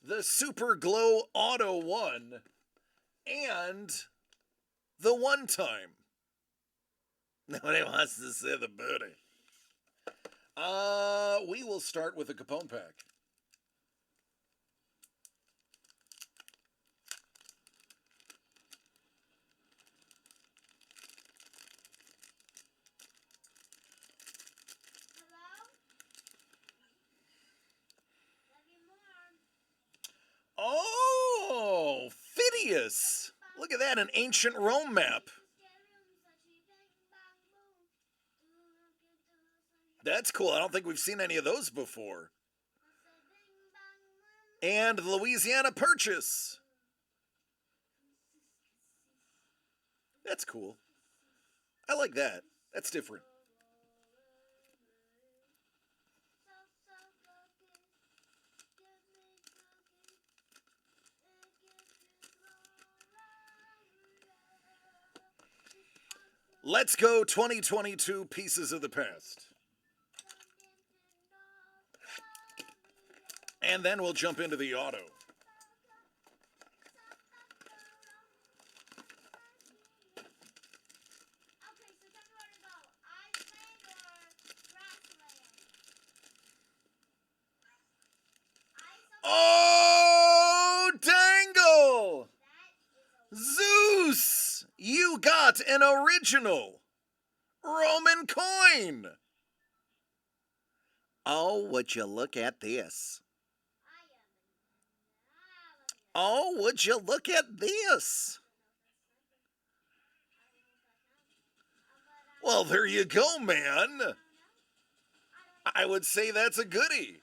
the Super Glow Auto 1, and the one time. Nobody wants to see the booty. We will start with the Capone pack.
Hello? Love you more.
Oh, Phidias. Look at that, an ancient Rome map. That's cool. I don't think we've seen any of those before. And Louisiana Purchase. That's cool. I like that. That's different. Let's go 2022 Pieces of the Past. And then we'll jump into the auto.
Okay, so tell me where to go. Iceland or grassland? Ice.
Oh, Dangle!
That is a
Zeus! You got an original Roman coin! Oh, would you look at this?
I am.
Oh, would you look at this? Well, there you go, man. I would say that's a goodie.
A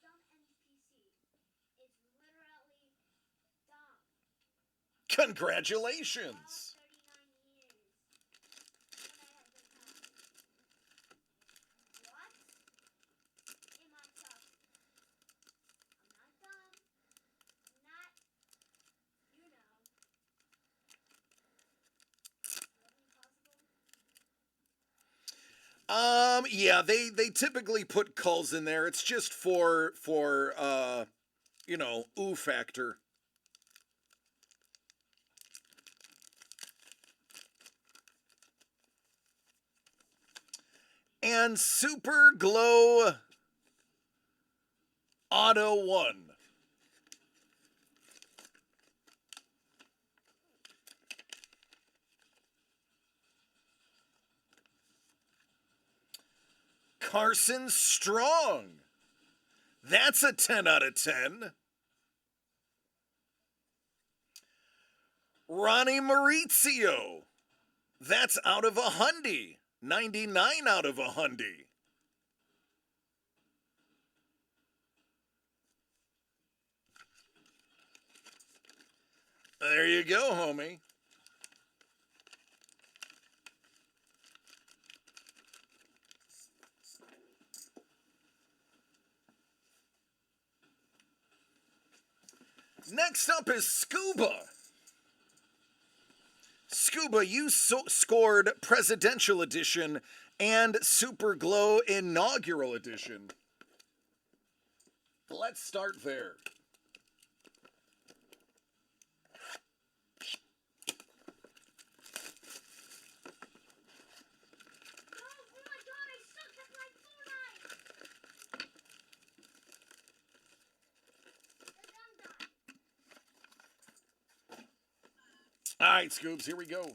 dumb NPC.
Congratulations. Yeah, they typically put culls in there. It's just for ooh factor. And Super Glow Auto 1. Carson Strong. That's a 10 out of 10. Ronnie Maurizio. That's out of 100. 99 out of 100. There you go, homie. Next up is Scuba. Scuba, you scored Presidential Edition and Super Glow Inaugural Edition. Let's start there. All right, Scoobs, here we go.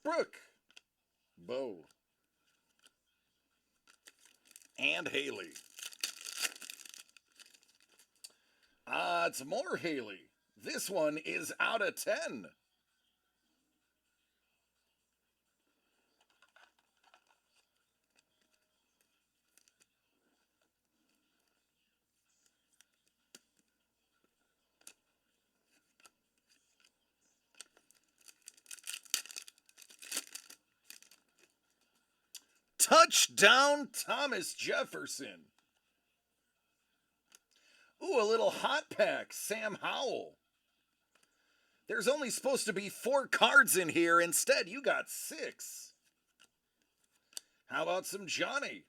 Brooke, Bo, and Haley. It's more Haley. This one is out of 10. Touchdown Thomas Jefferson. Ooh, a little hot pack, Sam Howell. There's only supposed to be 4 cards in here. Instead, you got 6. How about some Johnny?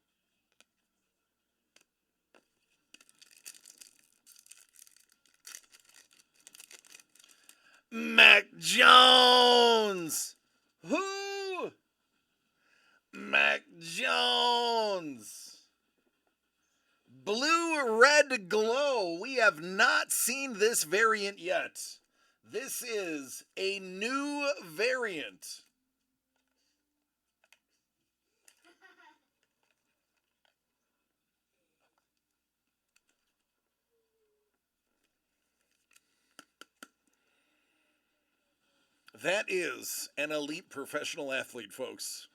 Mac Jones. Who? Mac Jones. Blue Red Glow. We have not seen this variant yet. This is a new variant. That is an elite professional athlete, folks.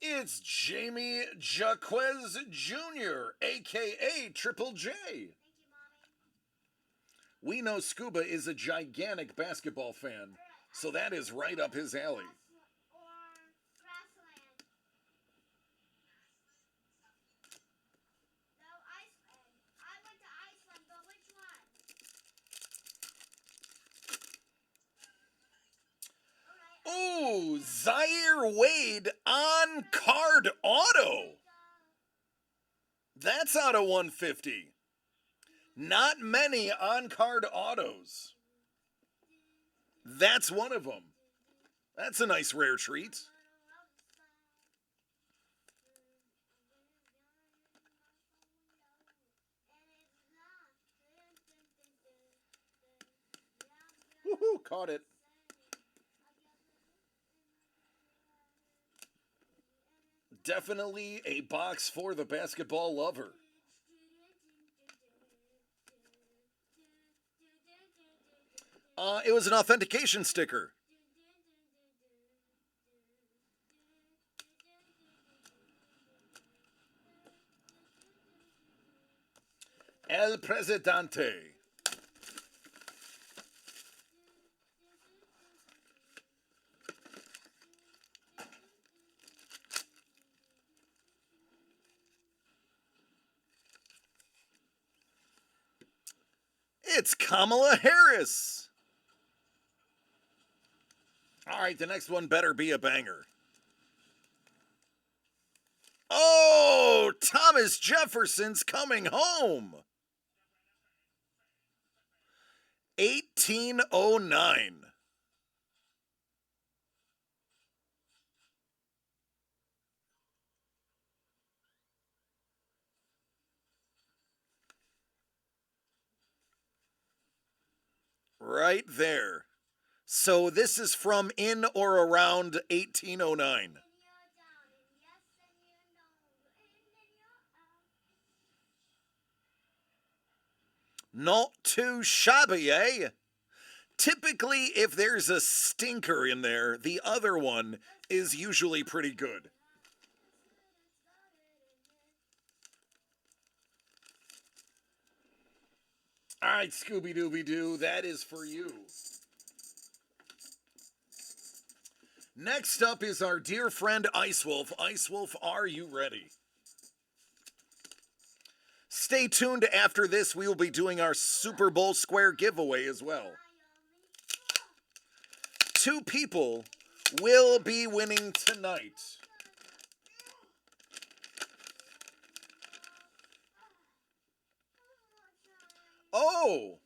It's Jamie Jaquez Jr., aka Triple J. We know Scuba is a gigantic basketball fan, so that is right up his alley. Ooh, Zaire Wade on card auto. That's out of 150. Not many on card autos. That's one of them. That's a nice rare treat. Woohoo, caught it. Definitely a box for the basketball lover. It was an authentication sticker. El Presidente. It's Kamala Harris. All right, the next one better be a banger. Oh, Thomas Jefferson's coming home. 1809. Right there. So this is from in or around 1809. Not too shabby, eh? Typically, if there's a stinker in there, the other one is usually pretty good. All right, Scooby Dooby Doo, that is for you. Next up is our dear friend Ice Wolf. Ice Wolf, are you ready? Stay tuned. After this, we will be doing our Super Bowl Square giveaway as well. 2 people will be winning tonight. Oh,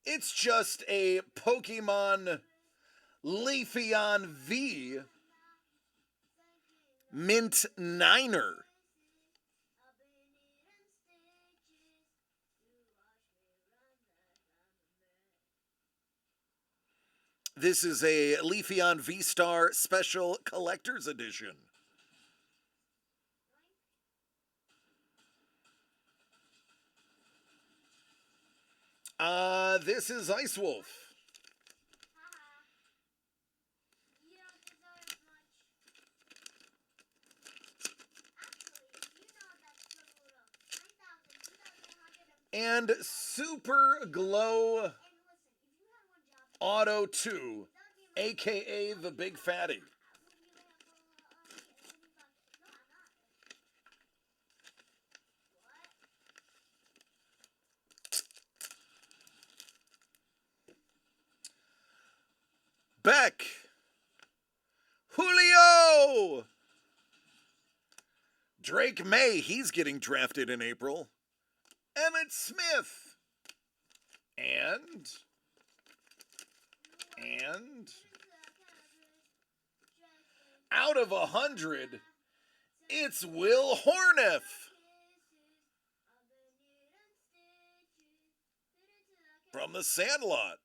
it's just a Pokemon Leafeon V Mint Niner. This is a Leafeon V-Star Special Collector's Edition. This is Ice Wolf. And Super Glow Auto 2, aka the Big Fatty. Beck. Julio. Drake May, he's getting drafted in April. Emmett Smith. And out of 100, it's Will Horniff. From the Sandlot.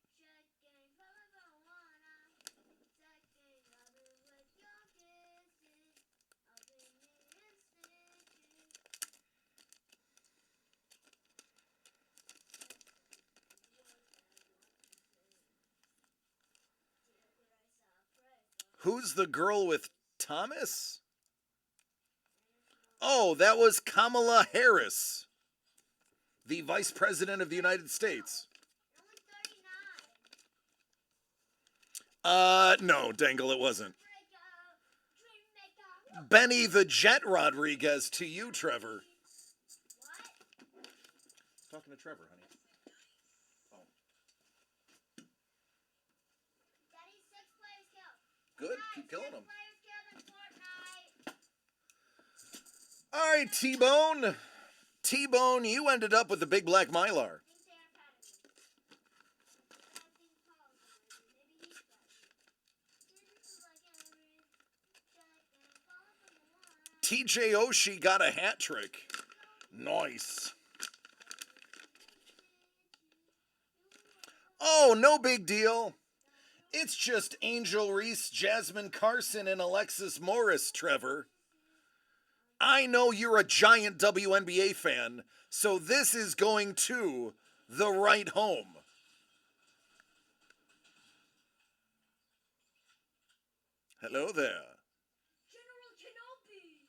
Who's the girl with Thomas? Oh, that was Kamala Harris, the Vice President of the United States. No, Dangle, it wasn't. Benny the Jet Rodriguez to you, Trevor. Talking to Trevor, honey. Good, keep killing them. All right, T-Bone. T-Bone, you ended up with the big black Mylar. TJ Oshie got a hat trick. Nice. Oh, no big deal. It's just Angel Reese, Jasmine Carson, and Alexis Morris, Trevor. I know you're a giant WNBA fan, so this is going to the right home. Hello there.
General Kenobi.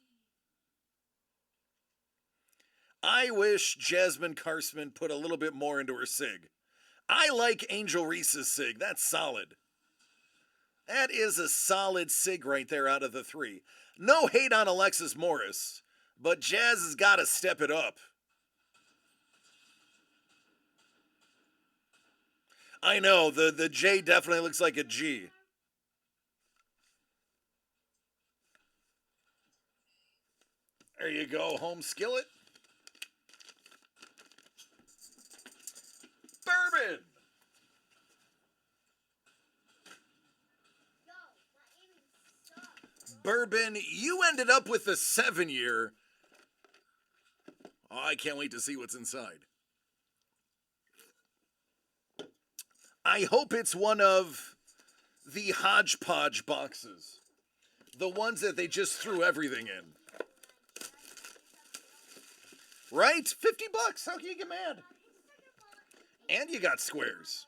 I wish Jasmine Carsman put a little bit more into her SIG. I like Angel Reese's SIG. That's solid. That is a solid SIG right there out of the three. No hate on Alexis Morris, but Jazz has got to step it up. I know, the J definitely looks like a G. There you go, home skillet. Bourbon.
Yo, my aiming sucks.
Bourbon, you ended up with a 7-year. Oh, I can't wait to see what's inside. I hope it's one of the hodgepodge boxes. The ones that they just threw everything in. Right? $50. How can you get mad? And you got squares.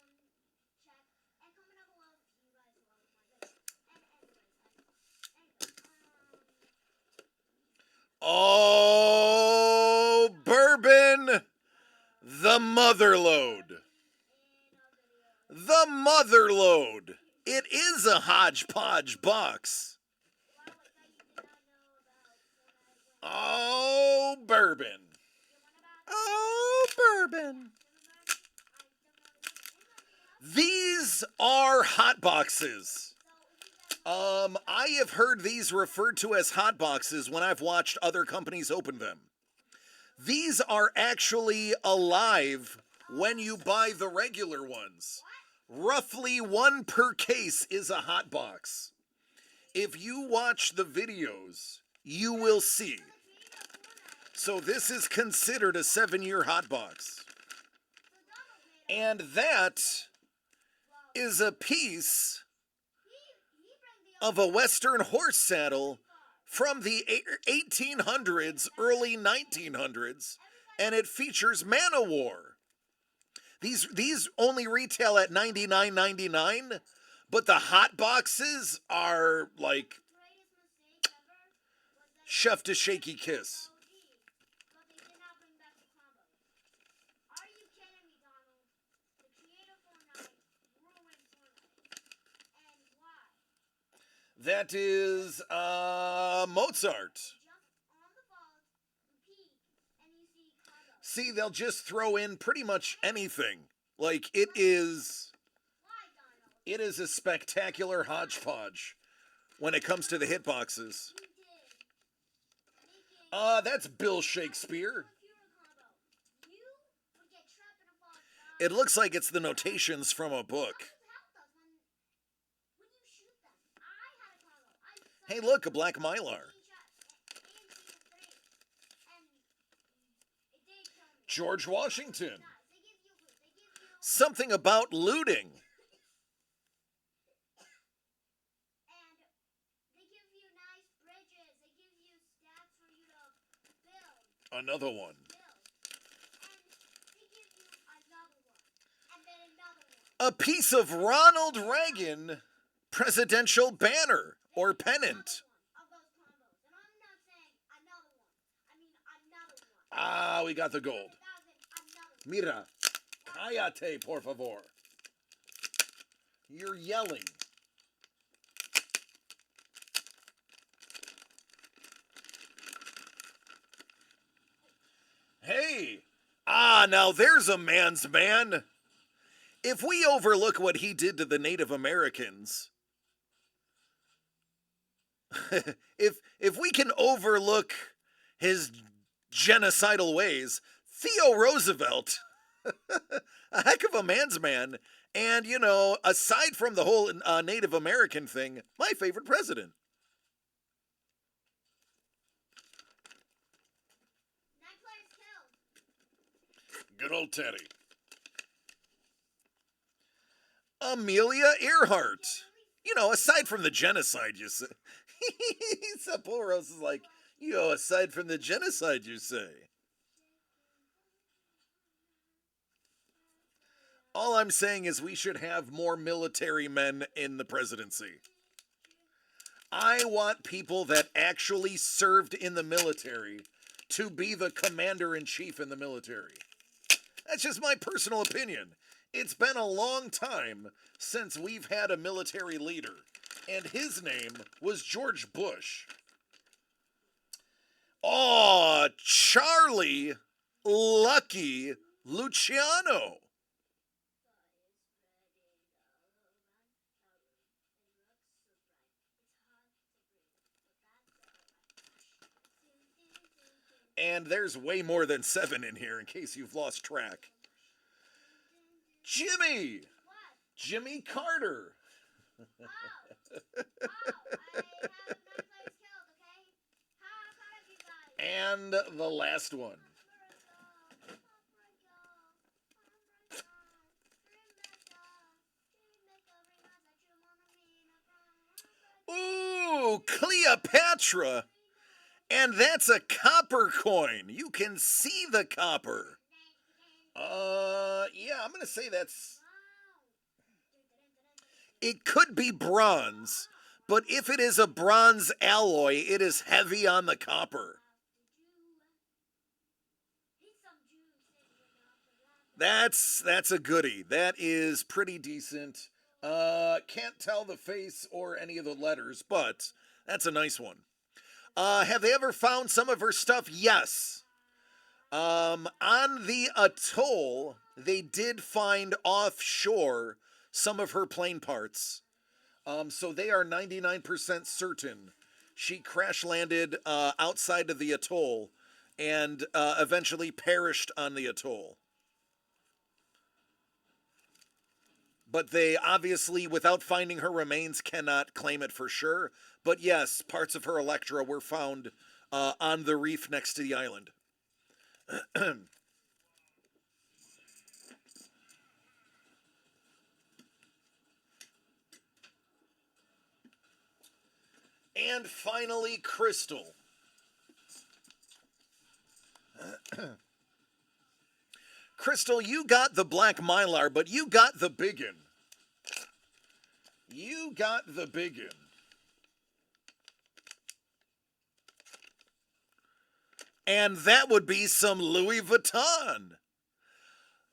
Oh, Bourbon. The mother load. The mother load. It is a hodgepodge box. Oh, Bourbon. Oh, Bourbon. These are hot boxes. I have heard these referred to as hot boxes when I've watched other companies open them. These are actually alive when you buy the regular ones. Roughly one per case is a hot box. If you watch the videos, you will see. So this is considered a 7-year hot box. And that is a piece of a Western horse saddle from the 1800s, early 1900s, and it features Man-O-War. These only retail at $99.99, but the hot boxes are like chef to shaky kiss. That is Mozart. See, they'll just throw in pretty much anything. Like it is a spectacular hodgepodge when it comes to the hitboxes. That's Bill Shakespeare. It looks like it's the notations from a book. Hey, look, a black mylar. George Washington. Something about looting. Another one. A piece of Ronald Reagan presidential banner or pennant. Ah, we got the gold. Mira, cállate, por favor. You're yelling. Hey, now there's a man's man. If we overlook what he did to the Native Americans, if we can overlook his genocidal ways, Theo Roosevelt, a heck of a man's man, and, you know, aside from the whole Native American thing, my favorite president. Good old Teddy. Amelia Earhart. You know, aside from the genocide, you say. Sapporo's is like, you know, aside from the genocide, you say. All I'm saying is we should have more military men in the presidency. I want people that actually served in the military to be the commander in chief in the military. That's just my personal opinion. It's been a long time since we've had a military leader, and his name was George Bush. Oh, Charlie Lucky Luciano. And there's way more than 7 in here in case you've lost track. Jimmy! Jimmy Carter. And the last one. Ooh, Cleopatra. And that's a copper coin. You can see the copper. Yeah, I'm going to say that's. It could be bronze, but if it is a bronze alloy, it is heavy on the copper. That's a goodie. That is pretty decent. Can't tell the face or any of the letters, but that's a nice one. Have they ever found some of her stuff? Yes. On the atoll, they did find offshore some of her plane parts. So they are 99% certain she crash landed outside of the atoll and eventually perished on the atoll. But they obviously, without finding her remains, cannot claim it for sure. But yes, parts of her Electra were found on the reef next to the island. And finally, Crystal. Crystal, you got the black mylar, but you got the biggin. You got the biggin. And that would be some Louis Vuitton.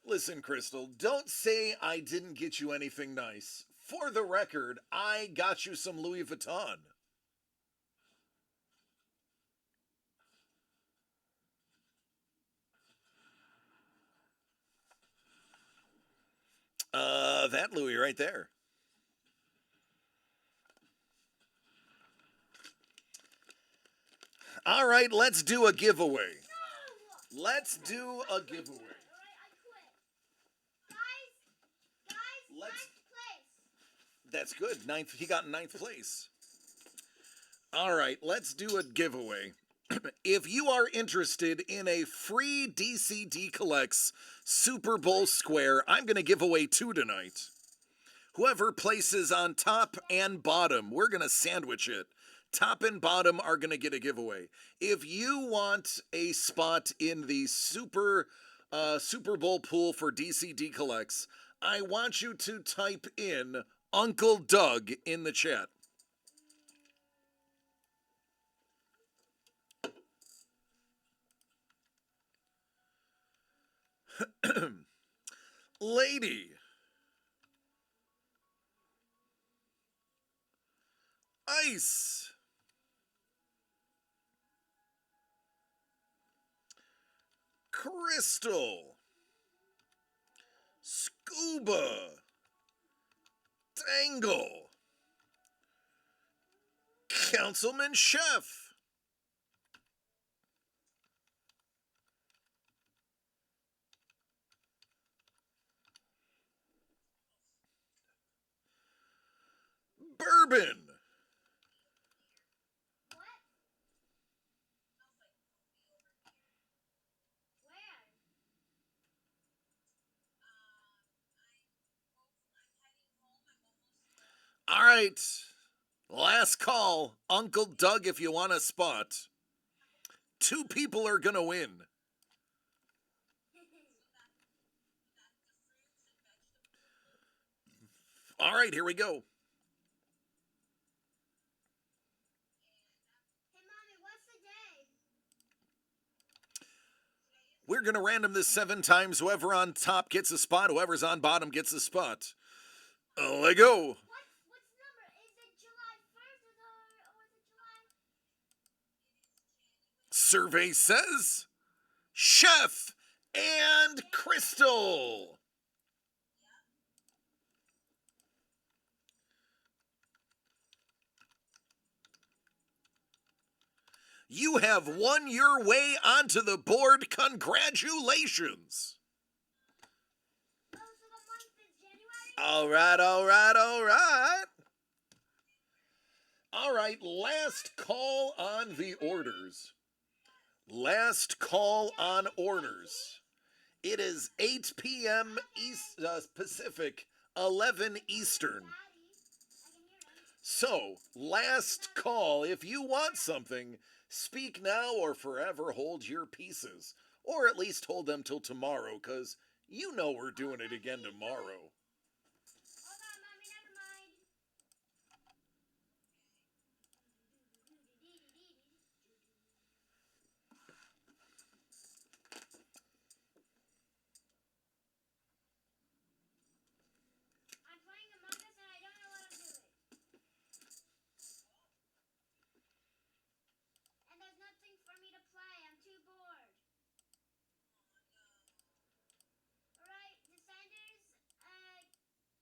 Listen, Crystal, don't say I didn't get you anything nice. For the record, I got you some Louis Vuitton. That Louis right there. All right, let's do a giveaway. Let's do a giveaway. Let's. That's good. Ninth. He got ninth place. All right, let's do a giveaway. If you are interested in a free DCD Collects Super Bowl square, I'm going to give away 2 tonight. Whoever places on top and bottom, we're going to sandwich it. Top and bottom are going to get a giveaway. If you want a spot in the Super Bowl pool for DCD Collects, I want you to type in Uncle Doug in the chat. Lady. Ice. Crystal. Scuba. Dangle. Councilman Chef. Bourbon. All right. Last call. Uncle Doug, if you want a spot. 2 people are going to win. All right, here we go. we're going to random this 7 times. Whoever on top gets a spot. Whoever's on bottom gets a spot. Let go.
What's the number? Is it July 1st or is it July?
Survey says Chef and Crystal. You have won your way onto the board. Congratulations.
Oh, so the month is January?
All right, all right, all right. All right, last call on the orders. Last call on orders. It is 8 p.m. Pacific, 11 Eastern. So, last call. If you want something, speak now or forever hold your pieces. Or at least hold them till tomorrow, because you know we're doing it again tomorrow.
Hold on, Mommy, never mind. I'm playing Among Us and I don't know what I'm doing. And there's nothing for me to play. I'm too bored. Alright, Descenders,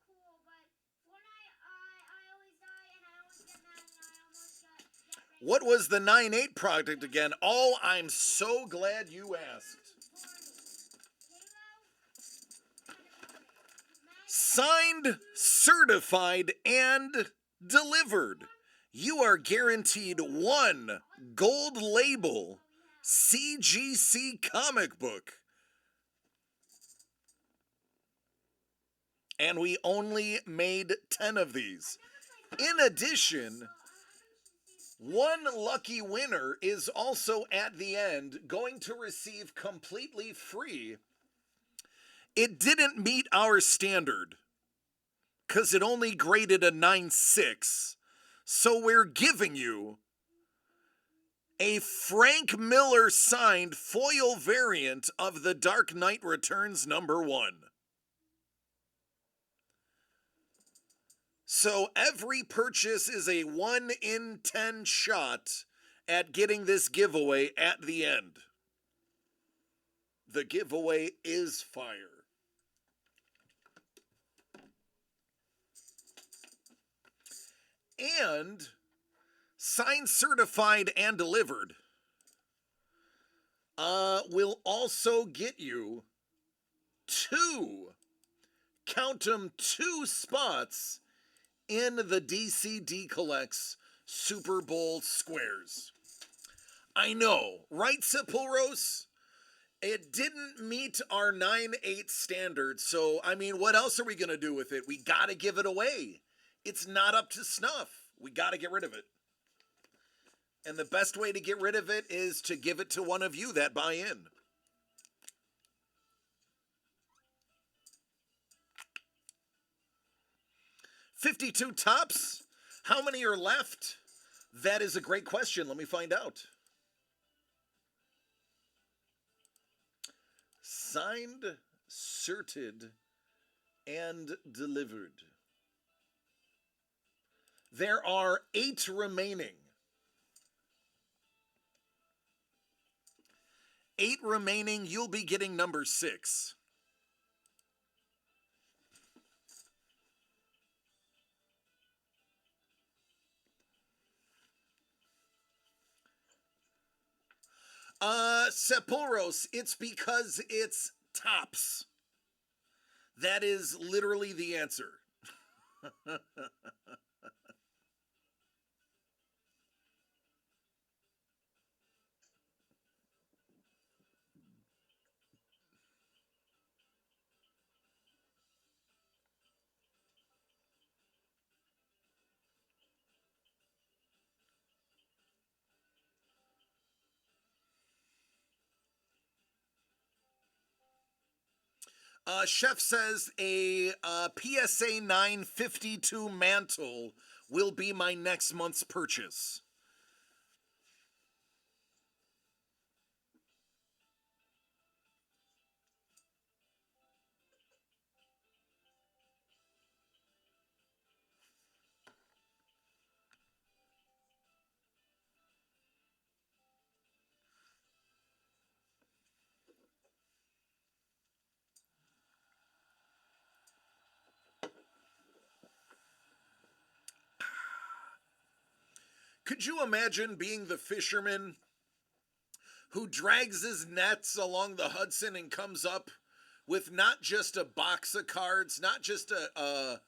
cool, but Fortnite, I always die and I always get mad and I almost get raped.
What was the 9-8 product again? Oh, I'm so glad you asked. Signed, certified, and delivered. You are guaranteed 1 gold label CGC comic book. And we only made 10 of these. In addition, 1 lucky winner is also at the end going to receive completely free. It didn't meet our standard because it only graded a 9.6. So we're giving you a Frank Miller signed foil variant of The Dark Knight Returns #1. So every purchase is a 1 in 10 shot at getting this giveaway at the end. The giveaway is fire. And signed, certified, and delivered will also get you 2, count 'em, 2 spots in the DCD Collects Super Bowl squares. I know, right, Sepulros? It didn't meet our 9.8 standard, so, I mean, what else are we going to do with it? We got to give it away. It's not up to snuff. We got to get rid of it. And the best way to get rid of it is to give it to one of you that buy in. $52 tops. How many are left? That is a great question. Let me find out. Signed, certed, and delivered. There are 8 remaining. 8 remaining. You'll be getting number 6. Sepulros, it's because it's tops. That is literally the answer. Chef says a PSA 9 Pt.2 mantle will be my next month's purchase. Could you imagine being the fisherman who drags his nets along the Hudson and comes up with not just a box of cards, not just a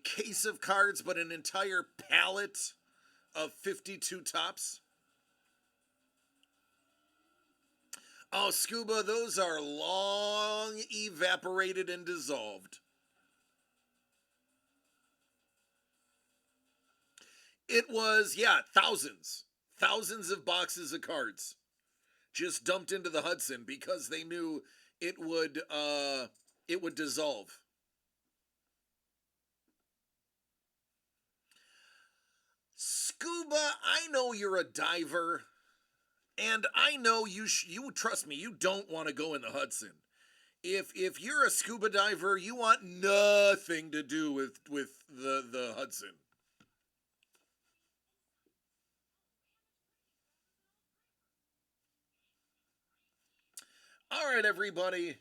case of cards, but an entire pallet of 52 tops? Oh, Scuba, those are long evaporated and dissolved. It was, yeah, thousands of boxes of cards just dumped into the Hudson because they knew it would dissolve. Scuba, I know you're a diver, and I know you trust me. You don't want to go in the Hudson. If you're a scuba diver, you want nothing to do with the Hudson. All right, everybody,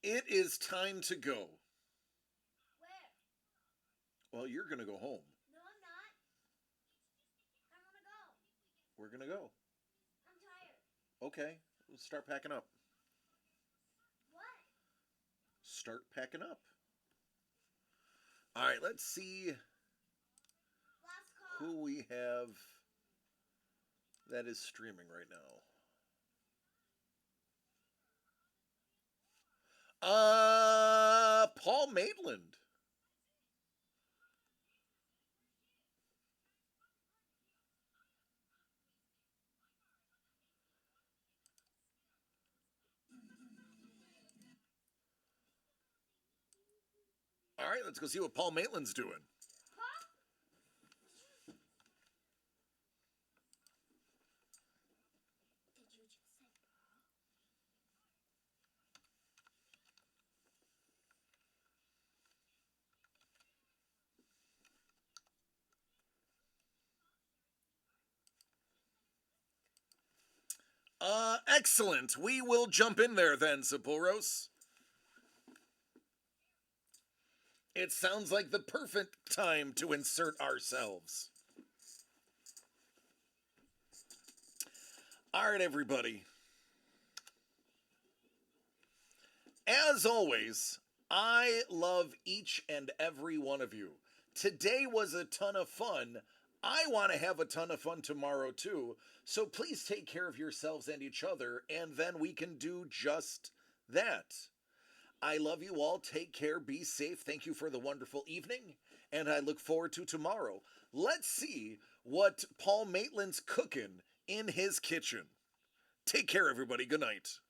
it is time to go.
Where?
Well, you're gonna go home.
No, I'm not. I want to go.
We're gonna go.
I'm tired.
Okay, let's start packing up.
What?
Start packing up. All right, let's see
Last call.
who we have that is streaming right now. Paul Maitland. All right, let's go see what Paul Maitland's doing.
Huh? Did you just say
Excellent. We will jump in there then, Saporos. It sounds like the perfect time to insert ourselves. All right, everybody. As always, I love each and every one of you. Today was a ton of fun. I want to have a ton of fun tomorrow too. So please take care of yourselves and each other, and then we can do just that. I love you all. Take care. Be safe. Thank you for the wonderful evening, and I look forward to tomorrow. Let's see what Paul Maitland's cooking in his kitchen. Take care, everybody. Good night.